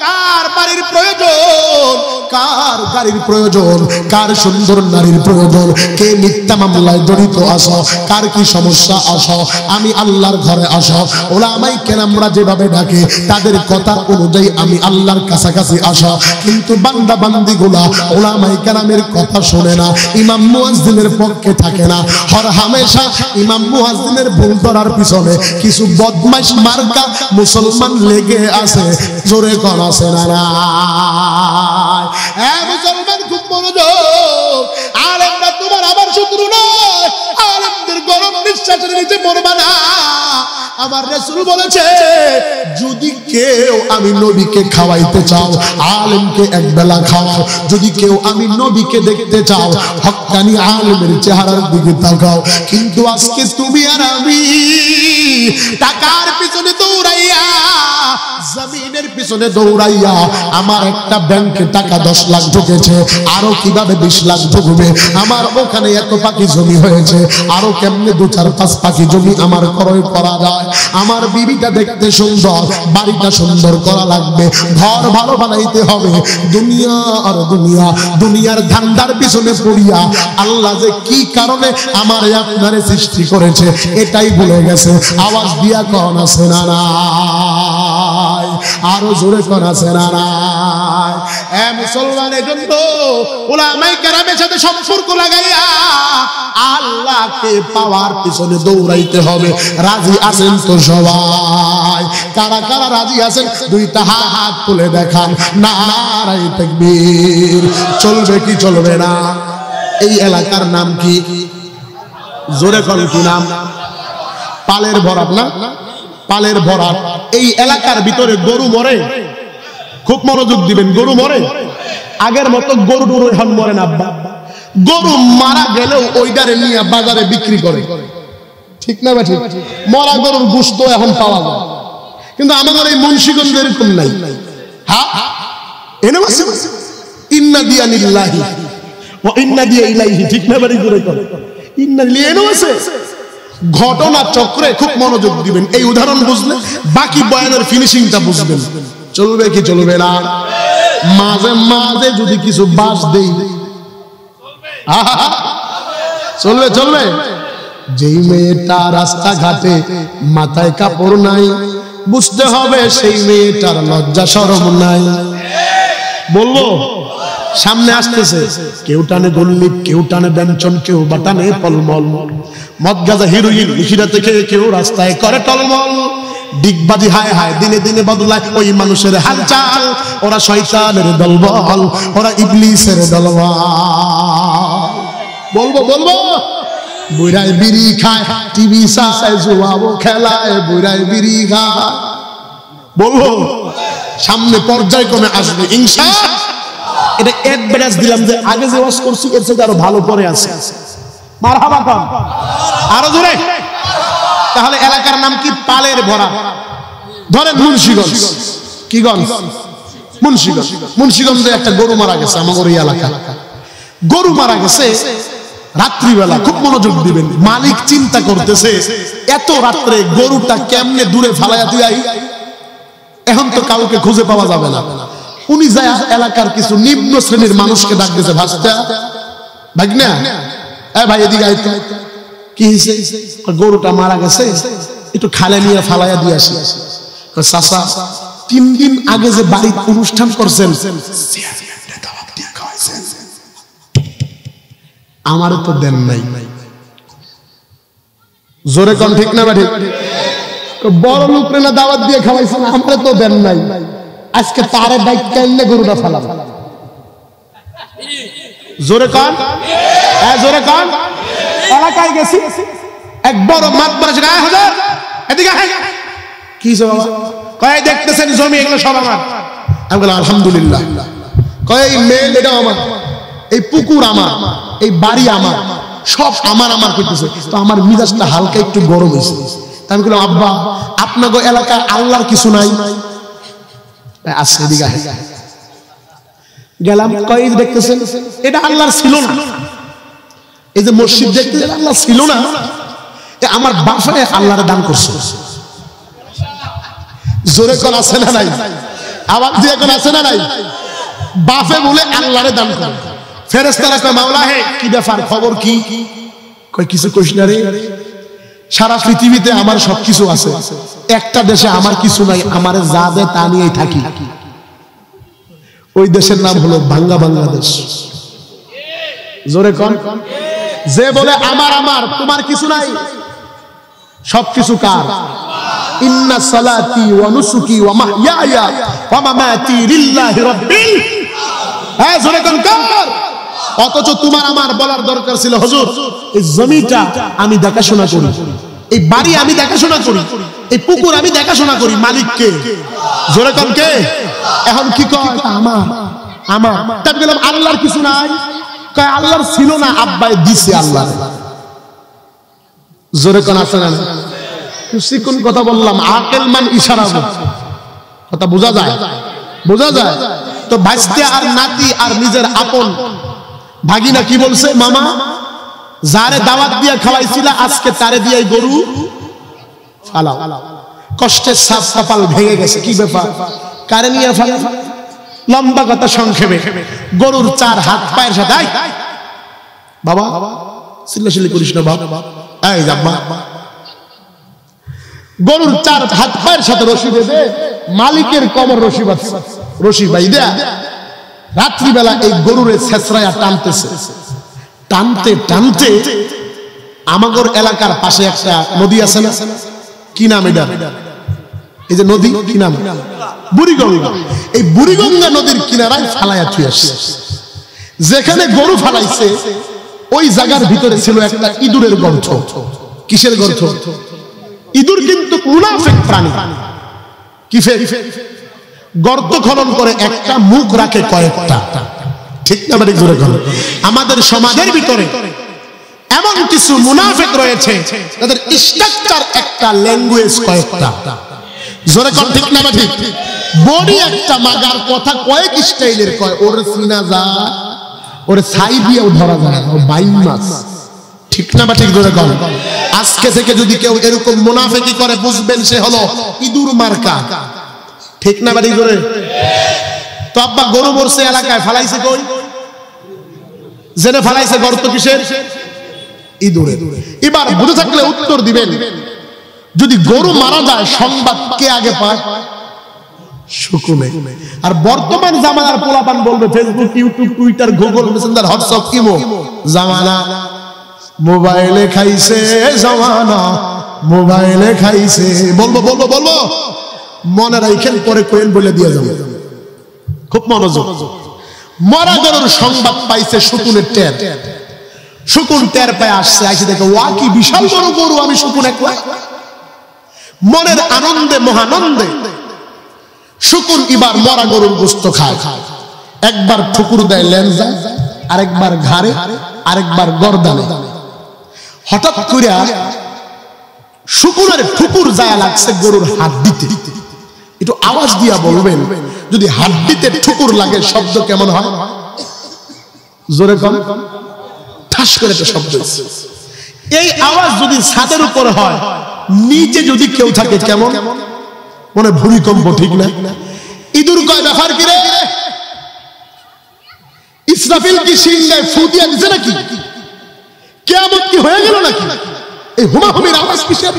কার বাড়ির প্রয়োজন, কার গাড়ির প্রয়োজন, কার সুন্দর নারীর প্রয়োজন, কে মিথ্যা মামলায় জড়িত আছো, কার কি সমস্যা আসো, আমি আল্লাহর ঘরে আসো। ওলামায়ে কেরামরা যেভাবে ডাকে তাদের কথা অনুযায়ী আমি আল্লাহর কাছাকাছি আসো, কিন্তু বান্দা বান্দিগুলা ওলামায়ে কেরামের কথা শোনে না, ইমাম মুয়াজ্জিনের পক্ষে থাকে না। হর হামেশা ইমাম মুয়াজ্জিনের ভুল ধরার পিছনে কিছু বদমাইশ মার্কা মুসলমান লেগে আছে। জোরে কোন আছে না? মুসলমান খুব মনোযোগ, আলেমরা তোমার আমার শত্রু নয়, আলেমদের গরম নিঃশ্বাসের নিচে মরবা না। আমার রাসূল বলেছে, যদি কেউ আমি নবীকে খাওয়াইতে চাও, আলেমকে এক বেলা খাওয়াও। যদি কেউ আমি নবীকে দেখতে চাও, হক্কানি আলেমের চেহারার দিকে তাকাও। কিন্তু আজকে তুমি আর আমি টাকার পিছনে দৌড়াইয়া, জমিনের পিছনে দৌড়াইয়া, আমার একটা ব্যাংকে টাকা 10 লাখ ঢুকেছে, আরো কিভাবে 20 লাখ ঢুকবে, আমার ওখানে এত পাখি জমি হয়েছে, আরো কেমনে 2-4-5 পাখি জমি আমার ক্রয় করা যায়, আমার বিবিটা দেখতে সুন্দর, বাড়িটা সুন্দর করা লাগবে, ঘর ভালো বানাইতে হবে। দুনিয়া আর দুনিয়া, দুনিয়ার ধান্দার পিছনে পড়িয়া আল্লাহ যে কি কারণে আমার আপনারে সৃষ্টি করেছে এটাই ভুলে গেছে। আওয়াজ দিয়া কোন আছে না নাই? আরো জোরে কোন আছে না নাই? এ মুসলমানের জন্য উলামায়ে কেরামের সাথে সম্পর্ক লাগাইয়া আল্লাহকে পাওয়ার পিছনে দৌড়াইতে হবে। রাজি আছেন তো সবাই? কারা কারা রাজি আছেন দুইটা হাত তুলে দেখান। নারায়ে তাকবীর। চলবে কি চলবে না? এই এলাকার নাম কি? জোরে কোন কি নাম? পালের ভরাট না? পালের ভরাট। এই এলাকার ভিতরে গরু মরে, খুব মনোযোগ দিবেন, গরু মরে। আগের মতো গরু টরু এখন মরে না। গরু মারা গেলেও ওইটারে নিয়ে বাজারে বিক্রি করে, ঠিক না ভাই? মরা গরুর গোশত এখন পাওয়া যায়, কিন্তু আমাদের এই মুন্সিগঞ্জে এরকম নাই। হ্যাঁ, এনে আছে ইন্না দিয়া লিল্লাহি ওয়া ইন্না দিয়া ইলাইহি, ঠিক না বাড়ি করে করে ইন্না লিয়ে এনে আছে। ঘটনা চক্রে খুব মনোযোগ দিবেন, এই উদাহরণ বুঝলে বাকি বয়ানের ফিনিশিংটা বুঝবেন। চলবে কি চলবে না? মাঝে মাঝে যদি কিছু বাস দেই, চলবে চলবে। যেই মেয়েটা রাস্তাঘাটে মাথায় কাপড় নাই, বুঝতে হবে সেই মেয়েটার লজ্জা শরম নাই। বলবো সামনে আসতেছে, কেউ টানে গল্লিপ, কেউ টানে ব্যঞ্জন, কেউ বা টানে পলমল, মদ গাঁজা হিরোইন নিশিরা থেকে কেউ রাস্তায় করে টলমল। ডিগবাজি হায় হায় দিনে দিনে বদলায় ওই মানুষের হালচাল। ওরা শয়তানের দলবল, ওরা ইবলিসের দলবল। বলবো বলবো বুড়ায় বিড়ি খায়, টিভি চায়, জুয়াবো খেলায়, বুড়ায় বিড়ি খায়। বলবো সামনে পর্যায়ক্রমে আসবে ইনশাআল্লাহ। এটা অ্যাডভান্স দিলাম যে আগে যে ওয়াজ করছি এর চেয়ে আরো ভালো পরে আছে। মারহাবা কম, আরো জোরে। তাহলে এলাকার নাম কি? পালের ভরা। ধরেন মুন্সিগঞ্জ, কি গঞ্জ? মুন্সিগঞ্জ। মুন্সিগঞ্জে একটা গরু মারা গেছে আমাদের এই এলাকা। গরু মারা গেছে রাত্রিবেলা, খুব মনোযোগ দিবেন। মালিক চিন্তা করতেছে এত রাত্রে গরুটা কেমনে দূরে ফালাইয়া দিয়াই, এখন তো কাউকে খুঁজে পাওয়া যাবে না। উনি যায় এলাকার কিছু নিম্ন শ্রেণীর মানুষকে ডাক দিয়েছে, ভাস্তা ভাগনা, এ ভাই এদিকে আইতো, কি হয়েছে? গরুটা মারা গেছে, একটু খালে নিয়ে ফালাইয়া দিয়ে আসি। চাচা 3 দিন আগে যে বাড়ির অনুষ্ঠান করছেন আমারও তো দেন নাই। জোরে কোন ঠিক না? ঠিক। বড় লোকরে না দাওয়াত দিয়ে খাওয়াইছেন, আমারও তো দেন নাই। আজকে তারে দায়িত্ব নিয়ে গরুটা ফালা। জোরে কোন, জোরে কোন। এলাকায় গেছি, এক বড় মাত বলেছে, হুজুর এদিকে আয়। কি বাবা? কয় দেখতেছেন জমি, এগুলো সব আমার। আমি বললাম আলহামদুলিল্লাহ। কয় এই মেল এটা আমার, এই পুকুর আমার, এই বাড়ি আমার, সব আমার আমার করতেছে। তো আমার মিজাজটা হালকা একটু গরম হয়েছে। আমি বললাম আব্বা আপনাকে এলাকায় আল্লাহর কিছু নাই? আচ্ছা এদিকে আয়। গেলাম, কয় দেখতেছেন এটা আল্লাহর ছিল না। এই যে মসজিদ দেখতেছেন আল্লাহ ছিল না, আমার বাসায় আল্লাহর দান করছে। জোরে কোন আছে না নাই? আওয়াজ দিয়ে কোন আছে না নাই? বাপে বলে আল্লাহরে দান করে। ফেরেশতারা কয় মাওলা হে কি ব্যাপার, খবর কি? কয় কিছু কইস না রে, সারা পৃথিবীতে আমার সবকিছু আছে, একটা দেশে আমার কিছু নাই, আমার যা দে তা নিয়েই থাকি। ওই দেশের নাম হলো ভাঙ্গা বাংলাদেশ। জোরে কোন। যে বলে আমার আমার, তোমার কিছু নাই, সবকিছু কার? ইন্না সালাতি ওয়া নুসুকি ওয়া মাহইয়ায়া ওয়া মামাতি লিল্লাহি রাব্বিল। হ্যাঁ জোরে কোন কার? অথচ তোমার আমার বলার দরকার ছিল হুজুর এই জমিটা আমি দেখাশোনা করি, এই বাড়ি আমি দেখাশোনা করি, এই পুকুর আমি দেখাশোনা করি, মালিক কে? জোরে কোন কে? এখন কি কয় আমার আমার। তাই বললাম আল্লাহর কিছু নাই? কয় আল্লাহর ছিল না, আব্বাই দিছে আল্লাহ। জোরে কোন আছে না? কোন কথা বললাম, আকেল মান ইশারা, কথা বোঝা যায়? বোঝা যায় তো। ভাইস্তে আর নাতি আর নিজের আপন ভাগিনা কি বলছে? মামা যারে দাওয়াত দিয়ে খাওয়াইছিল আজকে তারে দিয়ে গরু ফালাও। কষ্টের সাপ কপাল ভেঙে গেছে। কি ব্যাপার? কারে নিয়ে ফালাও? লম্বা কথা সংক্ষেপে, গরুর 4 হাত পায়ের সাথে বাবা চিল্লাচিল্লি করিস না বাবা, এই যাব্বা, গরুর 4 হাত পায়ের সাথে রশি বেঁধে মালিকের কবর রশি বাঁধছে, রশি বাইদা রাত্রিবেলা এই গরুরে ছেঁচড়ায়া টানতেছে। টানতে টানতে আমাগর এলাকার পাশে একটা নদী আছে না, কি নাম এটা? এই যে নদী, কি নাম? বুড়িগঙ্গা। এই বুড়িগঙ্গা নদীর কিনারায় ফালাইয়া থুই আসছে। যেখানে গরু ফালাইছে ওই জায়গার ভিতরে ছিল একটা ইঁদুরের গর্ত। কিসের গর্ত? ইঁদুর কিন্তু মুনাফিক প্রাণী। কি ফেক? গর্ত খনন করে একটা মুখ রাখে কয়েকটা। ঠিক না? মানে জোরে বলো। আমাদের সমাজের ভিতরে এমন কিছু মুনাফিক রয়েছে তাদের স্ট্রাকচার একটা, ল্যাঙ্গুয়েজ কয়েকটা। জোরে কোন ঠিক না? ঠিক। বডি একটা, মাগার কথা কয়েক স্টাইলের কয়। ওর সিনা যা, ওর ছাই দিয়েও ধরা যায় না, ও বাইন মাছ। ঠিক না বা ঠিক? জোরে কোন। আজকে থেকে যদি কেউ এরকম মুনাফিকি করে বুঝবেন সে হলো ইঁদুর মার্কা। ঠিক না বাড়ি করে? তো আব্বা গরু মরছে এলাকায়, ফালাইছে কই? জেনে ফালাইছে গর্ত কিসের? ইঁদুরে। এবার বুঝে থাকলে উত্তর দিবেন, যদি গরু মারা যায় সংবাদ কে আগে পায়? শকুনে। আর বর্তমান জামানার পোলাপান বলবে Facebook, YouTube, Twitter, Google, Messenger, WhatsApp, imo জামানা। মোবাইলে খাইছে জামানা, মোবাইলে খাইছে। বলবো বলবো বলবো, মনে রাখেন, পরে কোয়েন বলে দিয়ে যাবো। খুব মনোযোগ। মরা গরুর সংবাদ পাইছে শকুনের টের। শকুন টের পায় আসছে, আসে দেখে ওয়া কি বিশাল বড় গরু, আমি শকুন একলা। মনের আনন্দে মহানন্দে শকুন এবার মরা গরুর গোশত খায়। একবার ঠুকুর দেয় লেনজা, আরেকবার ঘাড়ে, আরেকবার গর্দানে। হঠাৎ করে শকুনের ঠুকুর যায় লাগছে গরুর হাড্ডিতে। একটু আওয়াজ দিয়া বলবেন, যদি হাড্ডিতে ঠুকুর লাগে শব্দ কেমন হয়? জোরে কম, ঠাস করে একটা শব্দ। এই আওয়াজ যদি ছাদের উপর হয়, নিচে যদি কেউ থাকে কেমন মনে ভূমিকম্প, ঠিক না? ইঁদুর কয় ব্যাপার কি রে? ইসরাফিল কি সিংহায় ফু দিয়ে দিছে নাকি? কিয়ামত কি হয়ে গেল নাকি? এই হুমাহুমির আওয়াজ কিসের?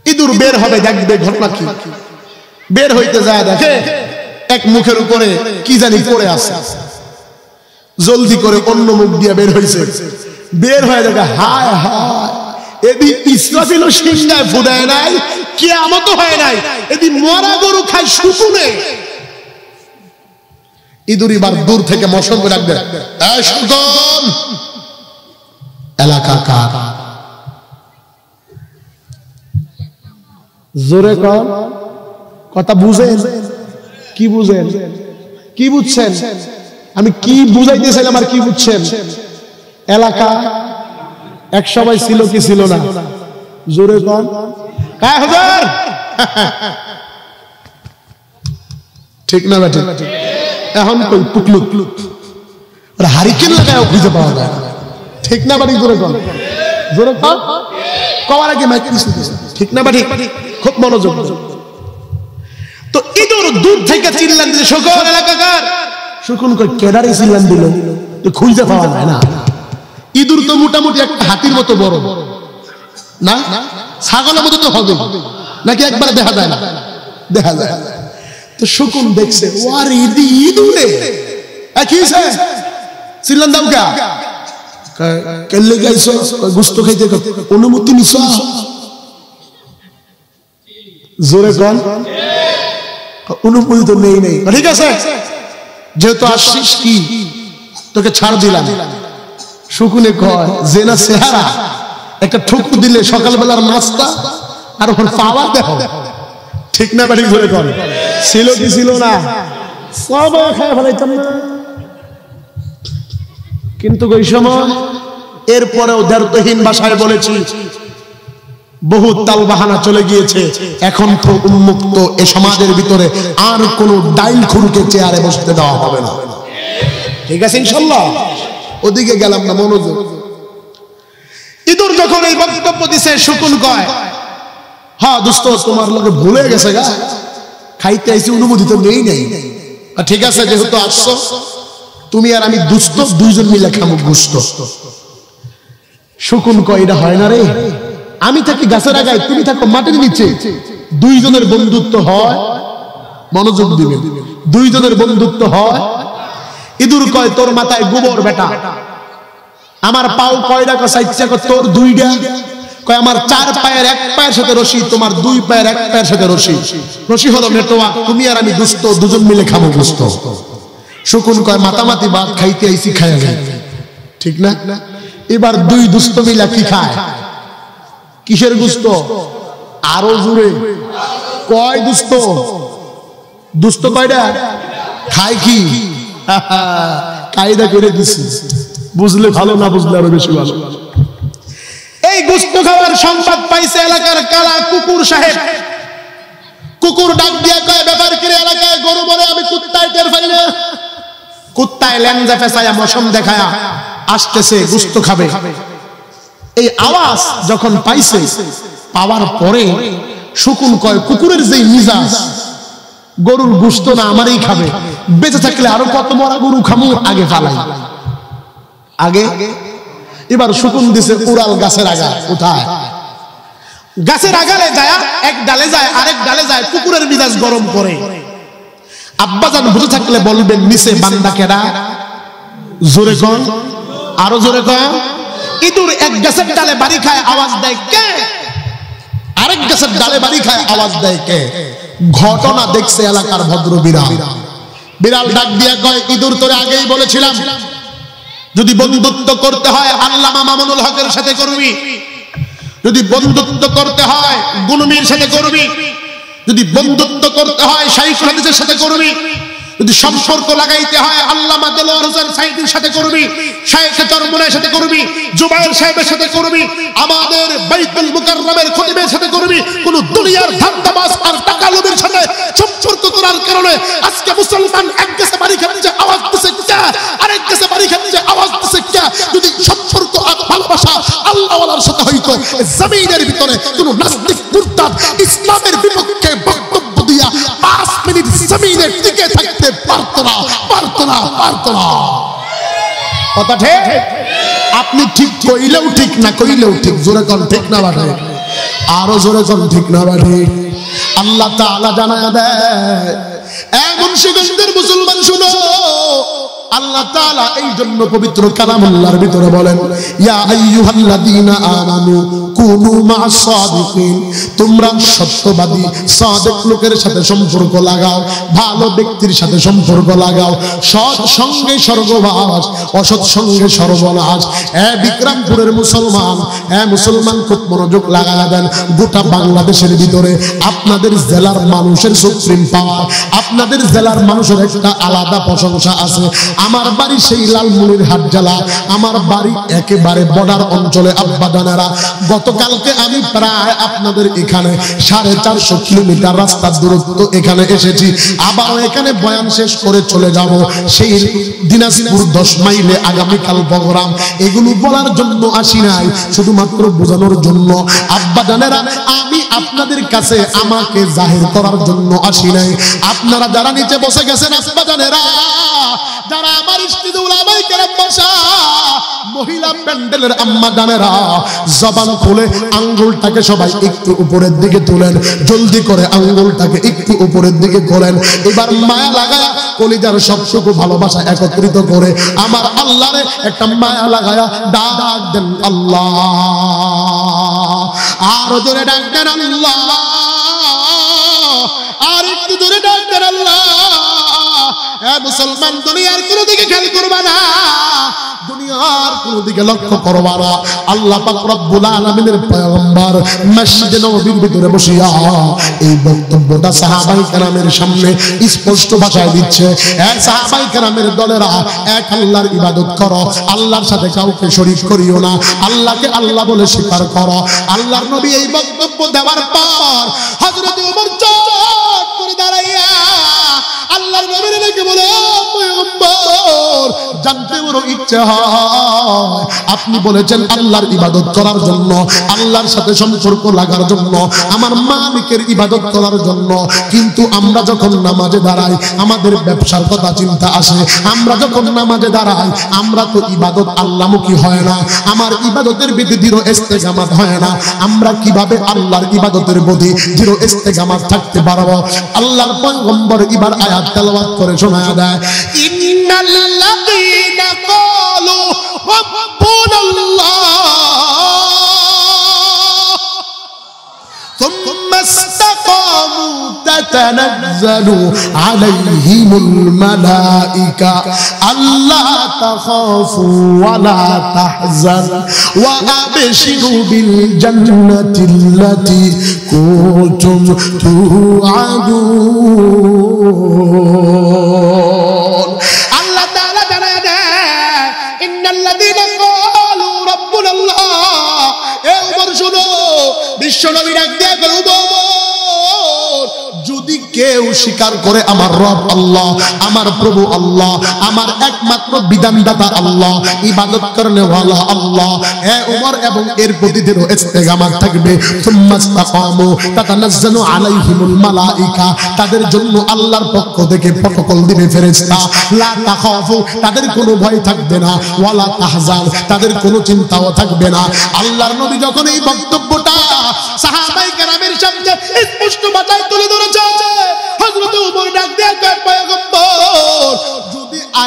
ইঁদুর বের হবে, দেখবে ঘটনা কি। বের হইতে যায়, দেখে এক মুখের উপরে কি জানি পড়ে আছে। জলদি করে অন্য মুখ দিয়ে বের হয়েছে। বের হয়ে দেখে হায় হায়, এদি ইসরাফিল সিংহায় ফু দেয় নাই, কিয়ামত হয় নাই, এদি মরা গরু খায় শকুনে। ইঁদুর এবার দূর থেকে মশন করে ডাকবে, এই শকুন, এলাকা কার? জোরে কর, কথা বুঝেন? কি বুঝেন? কি বুঝছেন? আমি কি বুঝাইতেছিলাম আর কি বুঝছেন? এলাকা এক সময় ছিল কি ছিল না? জোরে কর। ঠিক না বেটা? এখন কই টুকলুক আর হারিকেন লাগায়ও খুঁজে পাওয়া যায় না। ঠিক না বাড়ি? জোরে কর, জোরে কর। কবার আগে মাইক ঠিক না বাড়ি? খুব মনোযোগ। তো ইঁদুর দূর থেকে চিল্লান দিতে, শকুন এলাকাকার। শকুন কই কেডারে চিল্লান দিল, তো খুঁজে পাওয়া যায় না। ইঁদুর তো মোটামুটি একটা হাতির মতো বড় না, ছাগলের মতো তো হবে নাকি? একবার দেখা যায় না? দেখা যায়। তো শকুন দেখছে, ওয়ার ইদি ইঁদুরে কি হইছে? চিল্লান দাও কা? কেলে গাইছো? গোশত খাইতে অনুমতি নিছো? জোরে কর। অনুমতি তো নেই নেই। ঠিক আছে, যেহেতু আসছিস কি তোকে ছাড় দিলাম। শকুনে কয়, যে না চেহারা, একটা ঠুকু দিলে সকালবেলার নাস্তা আর ওর পাওয়া দেখো। ঠিক না বাড়ি? জোরে কর। ছিল কি ছিল না? সব খায় ফেলাইতাম না। কিন্তু ওই সময় এরপরেও দ্ব্যর্থহীন ভাষায় বলেছি, বহু তাল বাহানা চলে গিয়েছে। এখন তো উন্মুক্ত এ সমাজের ভিতরে আর কোন ডাইল খুরকে চেয়ারে বসতে দেওয়া হবে না। ঠিক আছে ইনশাআল্লাহ? ওদিকে গেলাম না, মনোযোগ। ইঁদুর যখন এই বক্তব্য দিছে, শকুন কয়, হ্যাঁ দোস্ত, তোমার লোকে ভুলে গেছে গা, খাইতে আইছি, অনুমতি তো নেই নাই। ঠিক আছে, যেহেতু আসছো, তুমি আর আমি দুস্থ, দুইজন মিলে খামো গোশত। শকুন কয়, এটা হয় না রে, আমি থাকি গাছের আগায়, তুমি থাকো মাটির নিচে, দুইজনের বন্ধুত্ব হয়। মনোযোগ দিবেন, দুইজনের বন্ধুত্ব হয়। ইঁদুর কয়, তোর মাথায় গোবর বেটা, আমার পাও কয়টা? চাইছে তোর দুইটা। কয়, আমার 4 পায়ের 1 পায়ের সাথে রশি, তোমার 2 পায়ের 1 পায়ের সাথে রশি। রশি হলো নেটওয়ার্ক, তুমি আর আমি দুস্থ, দুজন মিলে খাবো গোশত। শকুন কয়, মাতামাতি বাদ, খাইতে আইছি, খাইয়া যাই। ঠিক না? এবার দুই দুস্থ মিলা কি খায়? কিসের গোশত? আরো জোরে কয় দুস্থ? দুস্থ কয়টা? খায় কি? কায়দা করে দিছি, বুঝলে ভালো, না বুঝলে আরো বেশি ভালো। এই গোশত খাওয়ার সংবাদ পাইছে এলাকার কালা কুকুর সাহেব। কুকুর ডাক দিয়া কয়, ব্যাপার কি রে? এলাকায় গরু বলে আমি কুত্তায় টের পাই না। কুত্তায় ল্যাঞ্জা ফেসায়া মশম দেখায়া আসতেছে, গোশত খাবে। এই আওয়াজ যখন পাইছে, পাওয়ার পরে শকুন কয়, কুকুরের যে মিজাজ, গরুর গোশত না আমারই খাবে, বেঁচে থাকলে আরো কত মরা গরু খামু, আগে ফালাই আগে। এবার শকুন দিছে উড়াল গাছের আগা। কোথায়? গাছের আগালে যায়, এক ডালে যায়, আরেক ডালে যায়, কুকুরের মিজাজ মিজাজ গরম করে। আব্বাজান বুঝে থাকলে বলবেন নিচে বান্দা কেডা? জোরে কোন, আরো জোরে কোন। ইঁদুর এক গাছের ডালে বাড়ি খায়, আওয়াজ দেয় কে? আরেক গাছের ডালে বাড়ি খায়, আওয়াজ দেয় কে? ঘটনা দেখছে এলাকার ভদ্র বিড়াল। বিড়াল ডাক দিয়া কয়, ইঁদুর তোরে আগেই বলেছিলাম যদি বন্ধুত্ব করতে হয় আল্লামা মামুনুল হকের সাথে করবি, যদি বন্ধুত্ব করতে হয় গুনমির সাথে করবি, যদি বন্ধুত্ব করতে হয় শাইখুল হাদিসের সাথে করবি, যদি সম্পর্ক লাগাইতে হয় আল্লামা দেলোয়ার হোসেন সাইদির সাথে করবি, শাইখ চরমুনার সাথে করবি, জুবায়ের সাহেবের সাথে করবি, আমাদের বাইতুল মুকাররমের খতিবের সাথে করবি। কোন দুনিয়ার ধান্দাবাজ আর টাকা লোভীর সাথে সম্পর্ক করার কারণে আজকে মুসলমান এক দেশে বাড়ি খাচ্ছে আওয়াজ দিচ্ছে কে, আরেক দেশে বাড়ি খাচ্ছে আওয়াজ দিচ্ছে কে। যদি সম্পর্ক আর ভালোবাসা আল্লাহওয়ালার সাথে হইতো, জমিনের ভিতরে কোন নাস্তিক মুরতাদ ইসলামের বিপক্ষে বক্তব্য দিয়া 5 মিনিট জমিনে টিকে থাকতে পারতো না, পারতো না, পারতো না। কথা ঠিক? আপনি ঠিক কইলেও ঠিক, না কইলেও ঠিক। জোরে কোন ঠিক না বাটে? আরো জোরে কোন ঠিক না বাটে? আল্লাহ তাআলা জানায়া দেয়, এমন শিখনদের মুসলমান শুনো, আল্লাহ তাআলা এই জন্য পবিত্র কালামুল্লাহর ভিতরে বলেন, ইয়া আইয়ুহাল্লাযীনা আমানু কুনু মা'আস সাদিকিন, তোমরা সত্যবাদী সাদিক লোকের সাথে সম্পর্ক লাগাও, ভালো ব্যক্তির সাথে সম্পর্ক লাগাও। সৎ সঙ্গে স্বর্গবাস, অসৎ সঙ্গে সর্বনাশ। বিক্রমপুরের মুসলমান, মুসলমান খুব মনোযোগ লাগায়া দেন। গোটা বাংলাদেশের ভিতরে আপনাদের জেলার মানুষের সুপ্রিম পাওয়ার, আপনাদের জেলার মানুষের একটা আলাদা প্রশংসা আছে। আমার বাড়ি সেই লালমনিরহাট জেলা, আমার বাড়ি একেবারে বর্ডার অঞ্চলে। আব্বা জানেরা, গতকালকে আমি প্রায় আপনাদের এখানে 450 কিলোমিটার রাস্তার দূরত্ব এখানে এসেছি। আবার এখানে বয়ান শেষ করে চলে যাব সেই দিনাজপুর 10 মাইলে আগামীকাল প্রোগ্রাম। এগুলো বলার জন্য আসি নাই, শুধুমাত্র বোঝানোর জন্য। আব্বা জানেরা, আমি আপনাদের কাছে আমাকে জাহির করার জন্য আসি নাই। আপনারা যারা নিচে বসে গেছেন আব্বা জানেরা, যারা আমার ইস্তিদে উলামায়ে কেরাম বসা, মহিলা প্যান্ডেলের আম্মা জানেরা, জবান খুলে আঙ্গুলটাকে সবাই একটু উপরের দিকে তুলেন, জলদি করে আঙ্গুলটাকে একটু উপরের দিকে করেন। এবার মায়া লাগায়া কলিজার সবটুকু ভালোবাসা একত্রিত করে আমার আল্লাহরে একটা মায়া লাগায়া ডাক দেন আল্লাহ। আর জোরে ডাক দেন আল্লাহ, আর একটু জোরে ডাক দেন আল্লাহ। মুসলমান, দুনিয়ার কোন দিকে খেয়াল করবা না, দুনিয়ার কোন দিকে লক্ষ্য করবা না। আল্লাহ পাক রব্বুল আলামিনের পয়গম্বর মসজিদে নববীর ভিতরে বসিয়া এই বক্তব্যটা সাহাবায়ে কেরামের সামনে স্পষ্ট ভাষায় দিচ্ছে। সাহাবায়ে কেরামের দলেরা, এক আল্লাহর ইবাদত করো, আল্লাহর সাথে কাউকে শরীক করিও না, আল্লাহকে আল্লাহ বলে স্বীকার করো। আল্লাহর নবী এই বক্তব্য দেওয়ার পর হযরত ওমর চট করে দাঁড়াইয়া আল্লাহর নবীর নাকি বলে, পয়গম্বর, জানতে বড় ইচ্ছা হয়, আপনি বলেছেন আল্লাহর ইবাদত করার জন্য, আল্লাহর সাথে সম্পর্ক লাগার জন্য, আমার মালিকের ইবাদত করার জন্য, কিন্তু আমরা যখন নামাজে দাঁড়াই আমাদের ব্যবসার কথা চিন্তা আসে। আমরা যখন নামাজে দাঁড়াই আমরা তো ইবাদত আল্লাহমুখী হয় না, আমার ইবাদতের প্রতি দৃঢ় ইস্তেকামাত হয় না। আমরা কিভাবে আল্লাহর ইবাদতের প্রতি দৃঢ় ইস্তেকামাত থাকতে পারবো? আল্লাহর পয়গম্বর এবার আয়াত তেলাওয়াত করে শোনায় দেয়, ইন্নাল্লাযীনা ক্বালু রাব্বুনাল্লাহ থুম্মা ইসতাকামু তাতানাজ্জালু আলাইহিমুল মালাইকা আল্লা তাখাফু ওয়া লা তাহজানু ওয়া আবশিরু বিল জান্নাতিল্লাতী কুনতুম তুআদুন। আল্লাহ তাআলা জানায় দেয়, ইন্নাল্লাযীনা ক্বালু রাব্বুনাল্লাহ। এ ওমর শুনো, বিশ্বনবী ডাক দিয়ে বলল, যদি কেউ স্বীকার করে আমার রব আল্লাহ, আমার প্রভু আল্লাহ, আমার একমাত্র বিধানদাতা আল্লাহ, ইবাদত করনে ওয়ালা আল্লাহ, হে ওমর, এবং এর প্রতি দৃঢ় ইস্তেকামাত থাকবে, সুম্মা ইসতাকামু তাতানাজ্জালু আলাইহিমুল মালাইকা, তাদের জন্য আল্লাহর পক্ষ থেকে প্রটোকল দিবে ফেরেশতা, লা তাখাফু, তাদের কোনো ভয় থাকবে না, ওয়ালা তাহজান, তাদের কোনো চিন্তাও থাকবে না। আল্লাহর নবী যখন এই বক্তব্যটা সাহাবায়ে কেরামের সামনে স্পষ্ট ভাষায় তুলে ধরেছে,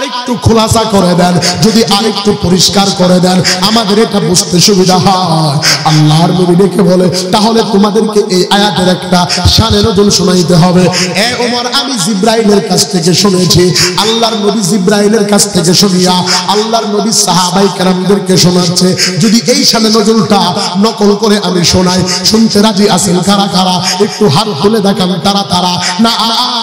আরেকটু খোলাসা করে দেন, যদি আরেকটু পরিষ্কার করে দেন, আমাদের এটা বুঝতে সুবিধা হয়। আল্লাহর নবী ডেকে বলে, তাহলে তোমাদেরকে এই আয়াতের একটা শানে নজুল শোনাইতে হবে। এ ওমর, আমি জিব্রাইলের কাছ থেকে শুনেছি। আল্লাহর নবী জিব্রাইলের কাছ থেকে শুনিয়া আল্লাহর নবী সাহাবায়ে কেরামদেরকে শোনাচ্ছে। যদি এই শানে নজুলটা নকল করে আমি শোনাই, শুনতে রাজি আছেন কারা কারা? একটু হাত তুলে দেখান তারা তারা। না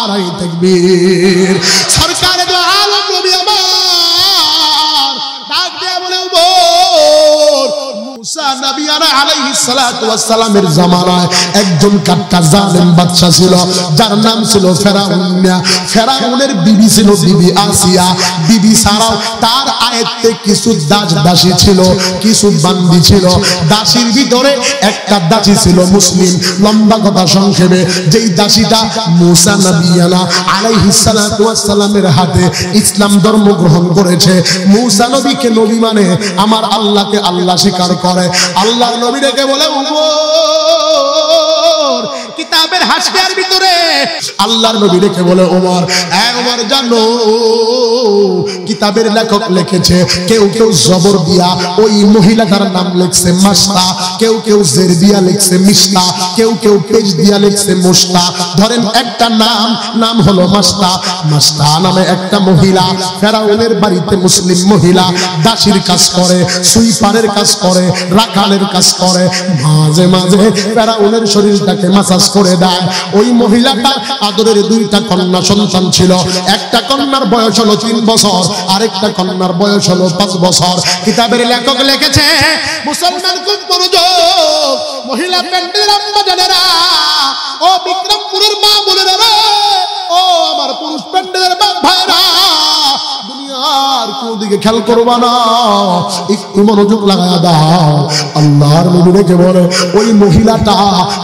আরাই তাকবীর। সরকার দো আলম নবী আমার ডাক দিয়ে বলে, ওমর, মুসা নবী আলাইহিস সালাতু ওয়াস সালামের জামানায় একজন কাট্টা জালেম বাদশা ছিল, যার নাম ছিল ফেরাউন। ফেরাউনের বিবি ছিল বিবি আসিয়া। বিবি ছাড়াও তার আয়ত্তে কিছু দাস দাসী ছিল, কিছু বান্দি ছিল। দাসীর ভিতরে একটা দাসী ছিল মুসলিম। লম্বা কথা সংক্ষেপে, যেই দাসীটা মুসা নবী আলাইহিস সালাতু ওয়াস সালামের হাতে ইসলাম ধর্ম গ্রহণ করেছে। মুসা নবীকে নবী মানে আমার আল্লাহকে আল্লাহ স্বীকার করে। আল্লাহর নবী ডেকে বলে, ওমর, কিতাবের হাসিয়ার ভিতরে আল্লাহর নবী ডেকে বলে, ওমর, ওমর জানো, কিতাবের লেখক লিখেছে, কেউ কেউ জবর দিয়া ওই মহিলাটার নাম লিখছে মাস্তা, কেউ কেউ জের দিয়া লিখছে মিস্তা, কেউ কেউ পেজ দিয়া লিখছে মুস্তা। ধরেন একটা নাম হলো মাস্তা। মাস্তা নামে একটা মহিলা ফেরাউনের বাড়িতে মুসলিম মহিলা দাসীর কাজ করে, সুইপারের কাজ করে, রাখালের কাজ করে। মাঝে মাঝে ফেরাউনের শরীরটাকে মাসাজ করে দেয়। ওই মহিলাটা আদরের দুইটা কন্যা সন্তান ছিল। একটা কন্যার বয়স হলো 3 বছর, আরেকটা কন্যার বয়স হলো 5 বছর। কিতাবের লেখক লিখেছে, মুসলমান খুব মনোযোগ, মহিলা প্যান্ডেলের আম্মা জানেরা, ও বিক্রমপুরের মা বোনেরা, ও আমার পুরুষ প্যান্ডেলের বাপ ভাইরা, দুনিয়ার কোন দিকে খেয়াল করবা না, একটু মনোযোগ লাগায়া দাও। আল্লাহর নবী ডেকে বলে, ওই মহিলাটা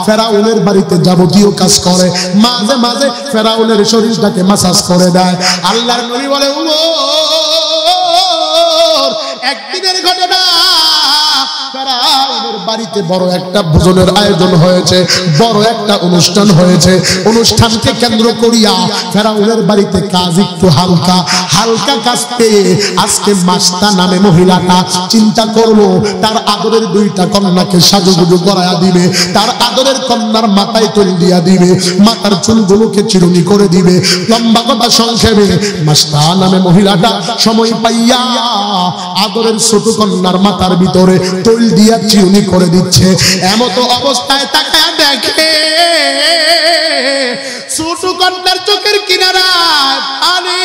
ফেরাউনের বাড়িতে যাবতীয় কাজ করে, মাঝে মাঝে ফেরাউনের শরীরটাকে মাসাজ করে দেয়। আল্লাহর নবী বলে, ওমর, একদিনের ঘটনা, ফেরাউনের বাড়িতে বড় একটা ভোজনের আয়োজন হয়েছে, বড় একটা অনুষ্ঠান হয়েছে। অনুষ্ঠানকে কেন্দ্র করিয়া ফেরাউনের বাড়িতে কাজ একটু হালকা হালকা কাজ পেয়ে আজকে মাস্তা নামে মহিলাটা চিন্তা করলো তার আদরের দুইটা কন্যাকে সাজুগুজু করায়া দিবে, তার আদরের কন্যার মাথায় তুল দিয়া দিবে, মাথার চুলগুলোকে চিরুনি করে দিবে। লম্বা কথা সংক্ষেপে, মাস্তা নামে মহিলাটা সময় পাইয়া আদরের ছোট কন্যার মাথার ভিতরে তৈল দিয়া চিরুনি করে দিচ্ছে। এমত অবস্থায় তাকায় দেখে ছোট কন্যার চোখের কিনারায় পানি।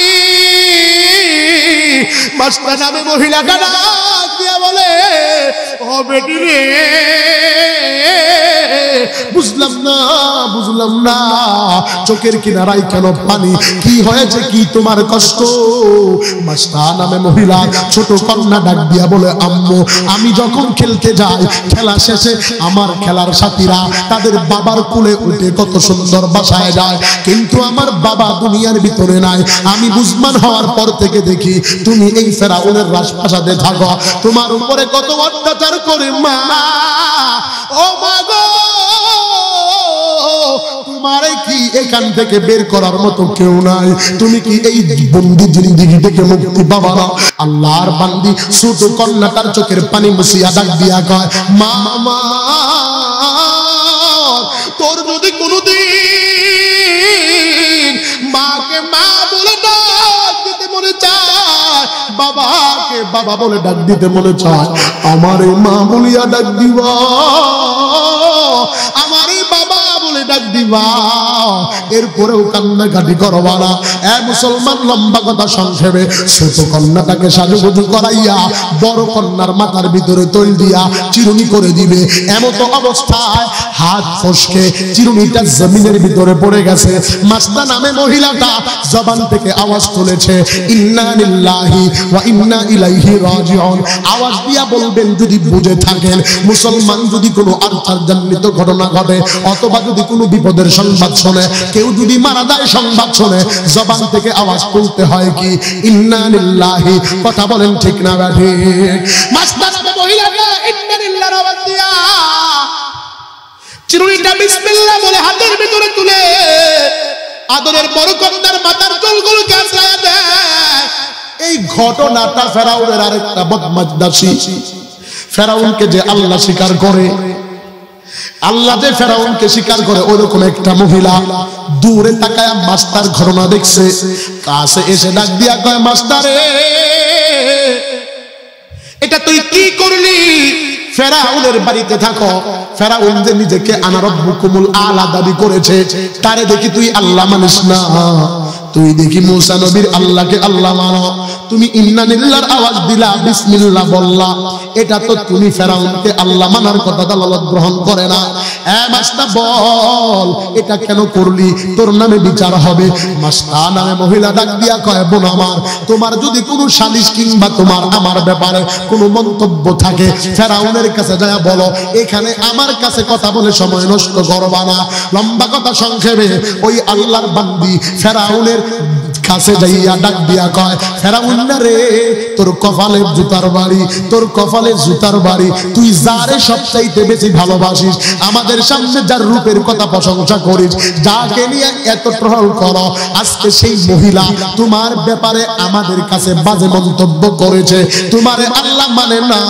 মাস্তা নামে মহিলাটা ডাক দিয়া বলে, ও বেটি রে, বুঝলাম না চোখের কিনারায় কেন পানি, কি হয়েছে, কি তোমার কষ্ট? মাস্তা নামে মহিলা ছোট কন্যা ডাক দিয়া বলে, আম্মু, আমি যখন খেলতে যাই, খেলা শেষে আমার খেলার সাথীরা তাদের বাবার কোলে উঠে কত সুন্দর বাসায় যায়, কিন্তু আমার বাবা দুনিয়ার ভিতরে নাই। আমি বুঝমান হওয়ার পর থেকে দেখি তুমি এই ফেরাউনের রাজপ্রাসাদে থাকো, তোমার উপরে কত অত্যাচার করে মা। ও মা গো, তোমারে কি এখান থেকে বের করার মতো কেউ নাই? তুমি কি এই বন্দি জিন্দেগি থেকে মুক্তি পাবা না? আল্লাহর বান্দি ছোট কন্যাটার চোখের পানি মুছিয়া ডাক দিয়া কয়, মা, তোর যদি কোনোদিন মাকে মা বলে ডাক দিতে মনে চায়, বাবাকে বাবা বলে ডাক দিতে মনে চায়, আমারে মা বলিয়া ডাক দিবা, আমারে বাবা বলে ডাক দিবা, এরপরেও কান্নাকাটি করবা না। মুসলমান, লম্বা কথা সংক্ষেপে, ছোট কন্যাটাকে সাজুগুজু করাইয়া বড় কন্যার মাথার ভিতরে তৈল দিয়া চিরুনি করে দিবে। এমত অবস্থায় হাত ফসকে চিরুনিটা জমিনের ভিতরে পড়ে গেছে। মাস্তা নামে মহিলাটা জবান থেকে আওয়াজ তুলেছে, ইন্না লিল্লাহি ওয়া ইন্না ইলাইহি রাজিউন। আওয়াজ দিয়া বলবেন যদি বুঝে থাকেন, মুসলমান যদি কোনো আশ্চর্যান্বিত ঘটনা ঘটে অথবা যদি কোনো বিপদের সংবাদ শোনে, কেউ যদি মারা যায় সংবাদ শোনে, জবান থেকে আওয়াজ তুলতে হয় কি, ইন্না লিল্লাহি। কথা বলেন ঠিক না ব্যাঠি? মাস্তা নামে মহিলাটা ইন্না লিল্লাহির আওয়াজ দিয়া চিরুনিটা বিসমিল্লাহ বলে হাতের ভিতরে তুলে আদরের বড় কন্যার মাথার চুলগুলো আঁচড়ায়া দেয়। এই ঘটনাটা ফেরাউনের আরেকটা বদমাশ দাসী, ফেরাউনকে যে আল্লাহ স্বীকার করে, আল্লাহ যে ফেরাউনকে স্বীকার করে, ওইরকম একটা মহিলা দূরে তাকায় মাস্টার ঘটনা দেখছে, কাছে এসে ডাক দিয়া কয়, মাস্টারে এটা তুই কি করলি? ফেরাউনের বাড়িতে থাকো, ফেরাউন যে নিজেকে আনা রব্বুকুমুল আলা দাবি করেছে, তারে দেখি তুই আল্লাহ মানিস না, তুই দেখি মুসা নবীর আল্লাহকে আল্লাহ মানো, তুমি ইন্না লিল্লাহর আওয়াজ দিলা, বিসমিল্লাহ বললা, এটা তো তুমি ফেরাউনকে আল্লাহ মানার কথা দালালত গ্রহণ করে না। মাস্টার বল এটা কেন করলি? তোর নামে বিচার হবে। মাস্টার নামে মহিলা ডাক দিয়া কয়, বোন আমার, তোমার যদি কোনো সালিশ কিংবা তোমার আমার ব্যাপারে কোনো মন্তব্য থাকে, ফেরাউনের কাছে যায় বলো, এখানে আমার কাছে কথা বলে সময় নষ্ট করবা না। লম্বা কথা সংক্ষেপে, ওই আল্লাহর বান্দি ফেরাউনের কাছে যাইয়া ডাক দিয়া কয়, ফেরাউন রে, তোর কপালে জুতার বাড়ি, তোর কপালে জুতার বাড়ি, তুই যারে সবচাইতে বেশি ভালোবাসিস, আমাদের সামনে যার রূপের কথা প্রশংসা করিস, যাকে নিয়ে এত ট্রল করো, আজকে সেই মহিলা তোমার ব্যাপারে আমাদের কাছে বাজে মন্তব্য করেছে, তোমারে আল্লাহ মানে না,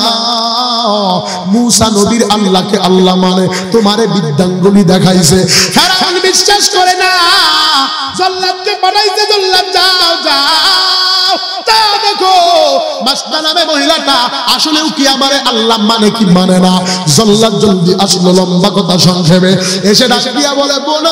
মুসা নবীর আল্লাহকে আল্লাহ মানে, তোমারে বিদ্যাঙ্গুলি দেখাইছে। ফেরাউন বিশ্বাস করে না, জল্লাদকে পাঠাইছে, জল্লাদ যাও যাও, তা দেখো মাস্টার নামে মহিলাটা আসলেও কি আমারে আল্লাহ মানে কি মানে না। জল্লাদ জলদি আসলো, লম্বা কথা সংক্ষেপে এসে ডাক দিয়া বলে, বোন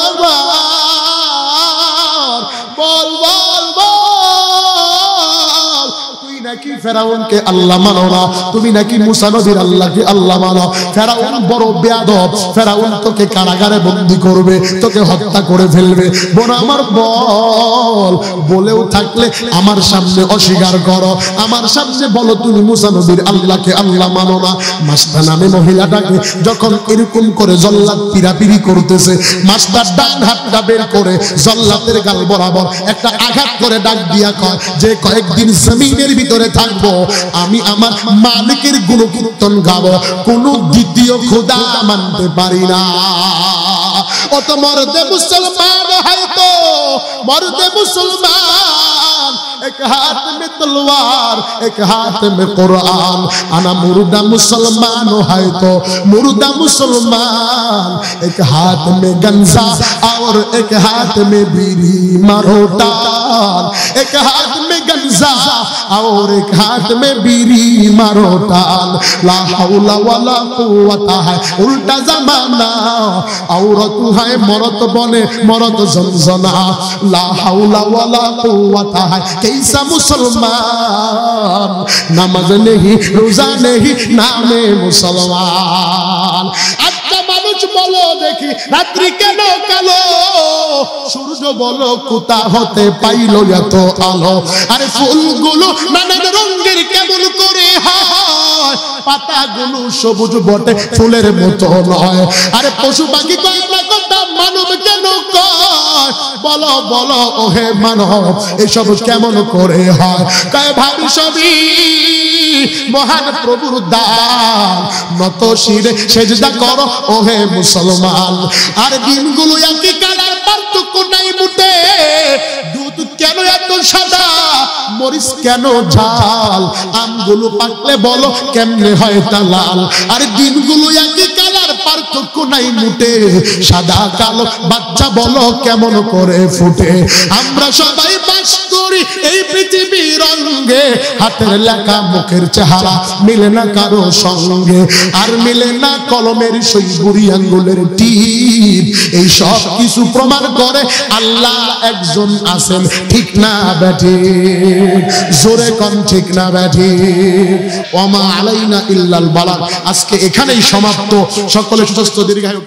বল বল বল, তুই নাকি ফেরাউনকে আল্লাহ মানো না, তুমি নাকি মুসা নবীর আল্লাহকে আল্লাহ মানো। ফেরাউন বড় বেয়াদব, ফেরাউন তোকে কারাগারে বন্দী করবে, তোকে হত্যা করে ফেলবে। বোন আমার বল, বলেও থাকলে আমার সামনে অস্বীকার করো, আমার সামনে বলো তুমি মুসা নবীর আল্লাহকে আল্লাহ মানো না। মাস্টার নামে মহিলাটাকে যখন এরকম করে জল্লাদ পিরাপিরি করতেছে, মাস্টার ডান হাতটা বের করে জল্লাদের গাল বরাবর একটা আঘাত করে ডাক দিয়া কয়, যে কয়েকদিন জমিনের ভিতরে থাকবো আমি আমার মালিকের গুণকীর্তন গাবো, কোন দ্বিতীয় খোদা মানতে পারি না। অত মর্দে মুসলমান হয়তো, মর্দে মুসলমান, एक हाथ में तलवार एक हाथ में कुरान, आना मुर्दा मुसलमान है तो मुर्दा मुसलमान, एक हाथ में गंजा और एक हाथ में बीड़ी मारोटान, एक हाथ में गंजा और एक हाथ में बीड़ी मारोटान, ला हौला वला कुव्वता है उल्टा जमाना, औरत है मरत बने मरत जमजना, ला हौला वला कुव्वता है कैसा मुसलमान, नमाज नहीं रोजा नहीं नामे मुसलमान। अच्छा মানুষ বলো দেখি রাত্রি কেন কালো, সূর্য বলো কোথা হতে পাইলো এত আলো, আরে ফুলগুলো নানান রঙের কেমন করে হয়, পাতাগুলো সবুজ বটে ফুলের মতো নয়, আরে পশু পাখি কয় না কথা মানব কেন কয়, বলো বলো ওহে মানব এসব কেমন করে হয়, কয় ভাবি সবই মহান প্রভুর দান, নত শিরে সেজদা করো ওহে মুসলমান। আর দিনগুলো একই কালার, পার্থক্য নাই মুটে, দুধ কেন এত সাদা, মরিচ কেন ঝাল, আমগুলো পাকলে বলো কেমনে হয় তা লাল, আর দিনগুলো একই কালার, পার্থক্য নাই মুটে, সাদা কালো বাচ্চা বলো কেমন করে ফুটে। আমরা সবাই বাস করি এই পৃথিবীর রঙে, হাতের লেখা মুখের চেহারা মিলে না কারো সঙ্গে, আর মিলে না কলমের সই বুড়ি আঙ্গুলের টিপ, এই সব কিছু প্রমাণ করে আল্লাহ একজন আছেন, ঠিক না ব্যাঠি, জোরে কম ঠিক না ব্যাঠি। ওমা আলাইনা ইল্লাল বালাগ। আজকে এখানেই সমাপ্ত। সকলে সুস্থ দীর্ঘায়ু।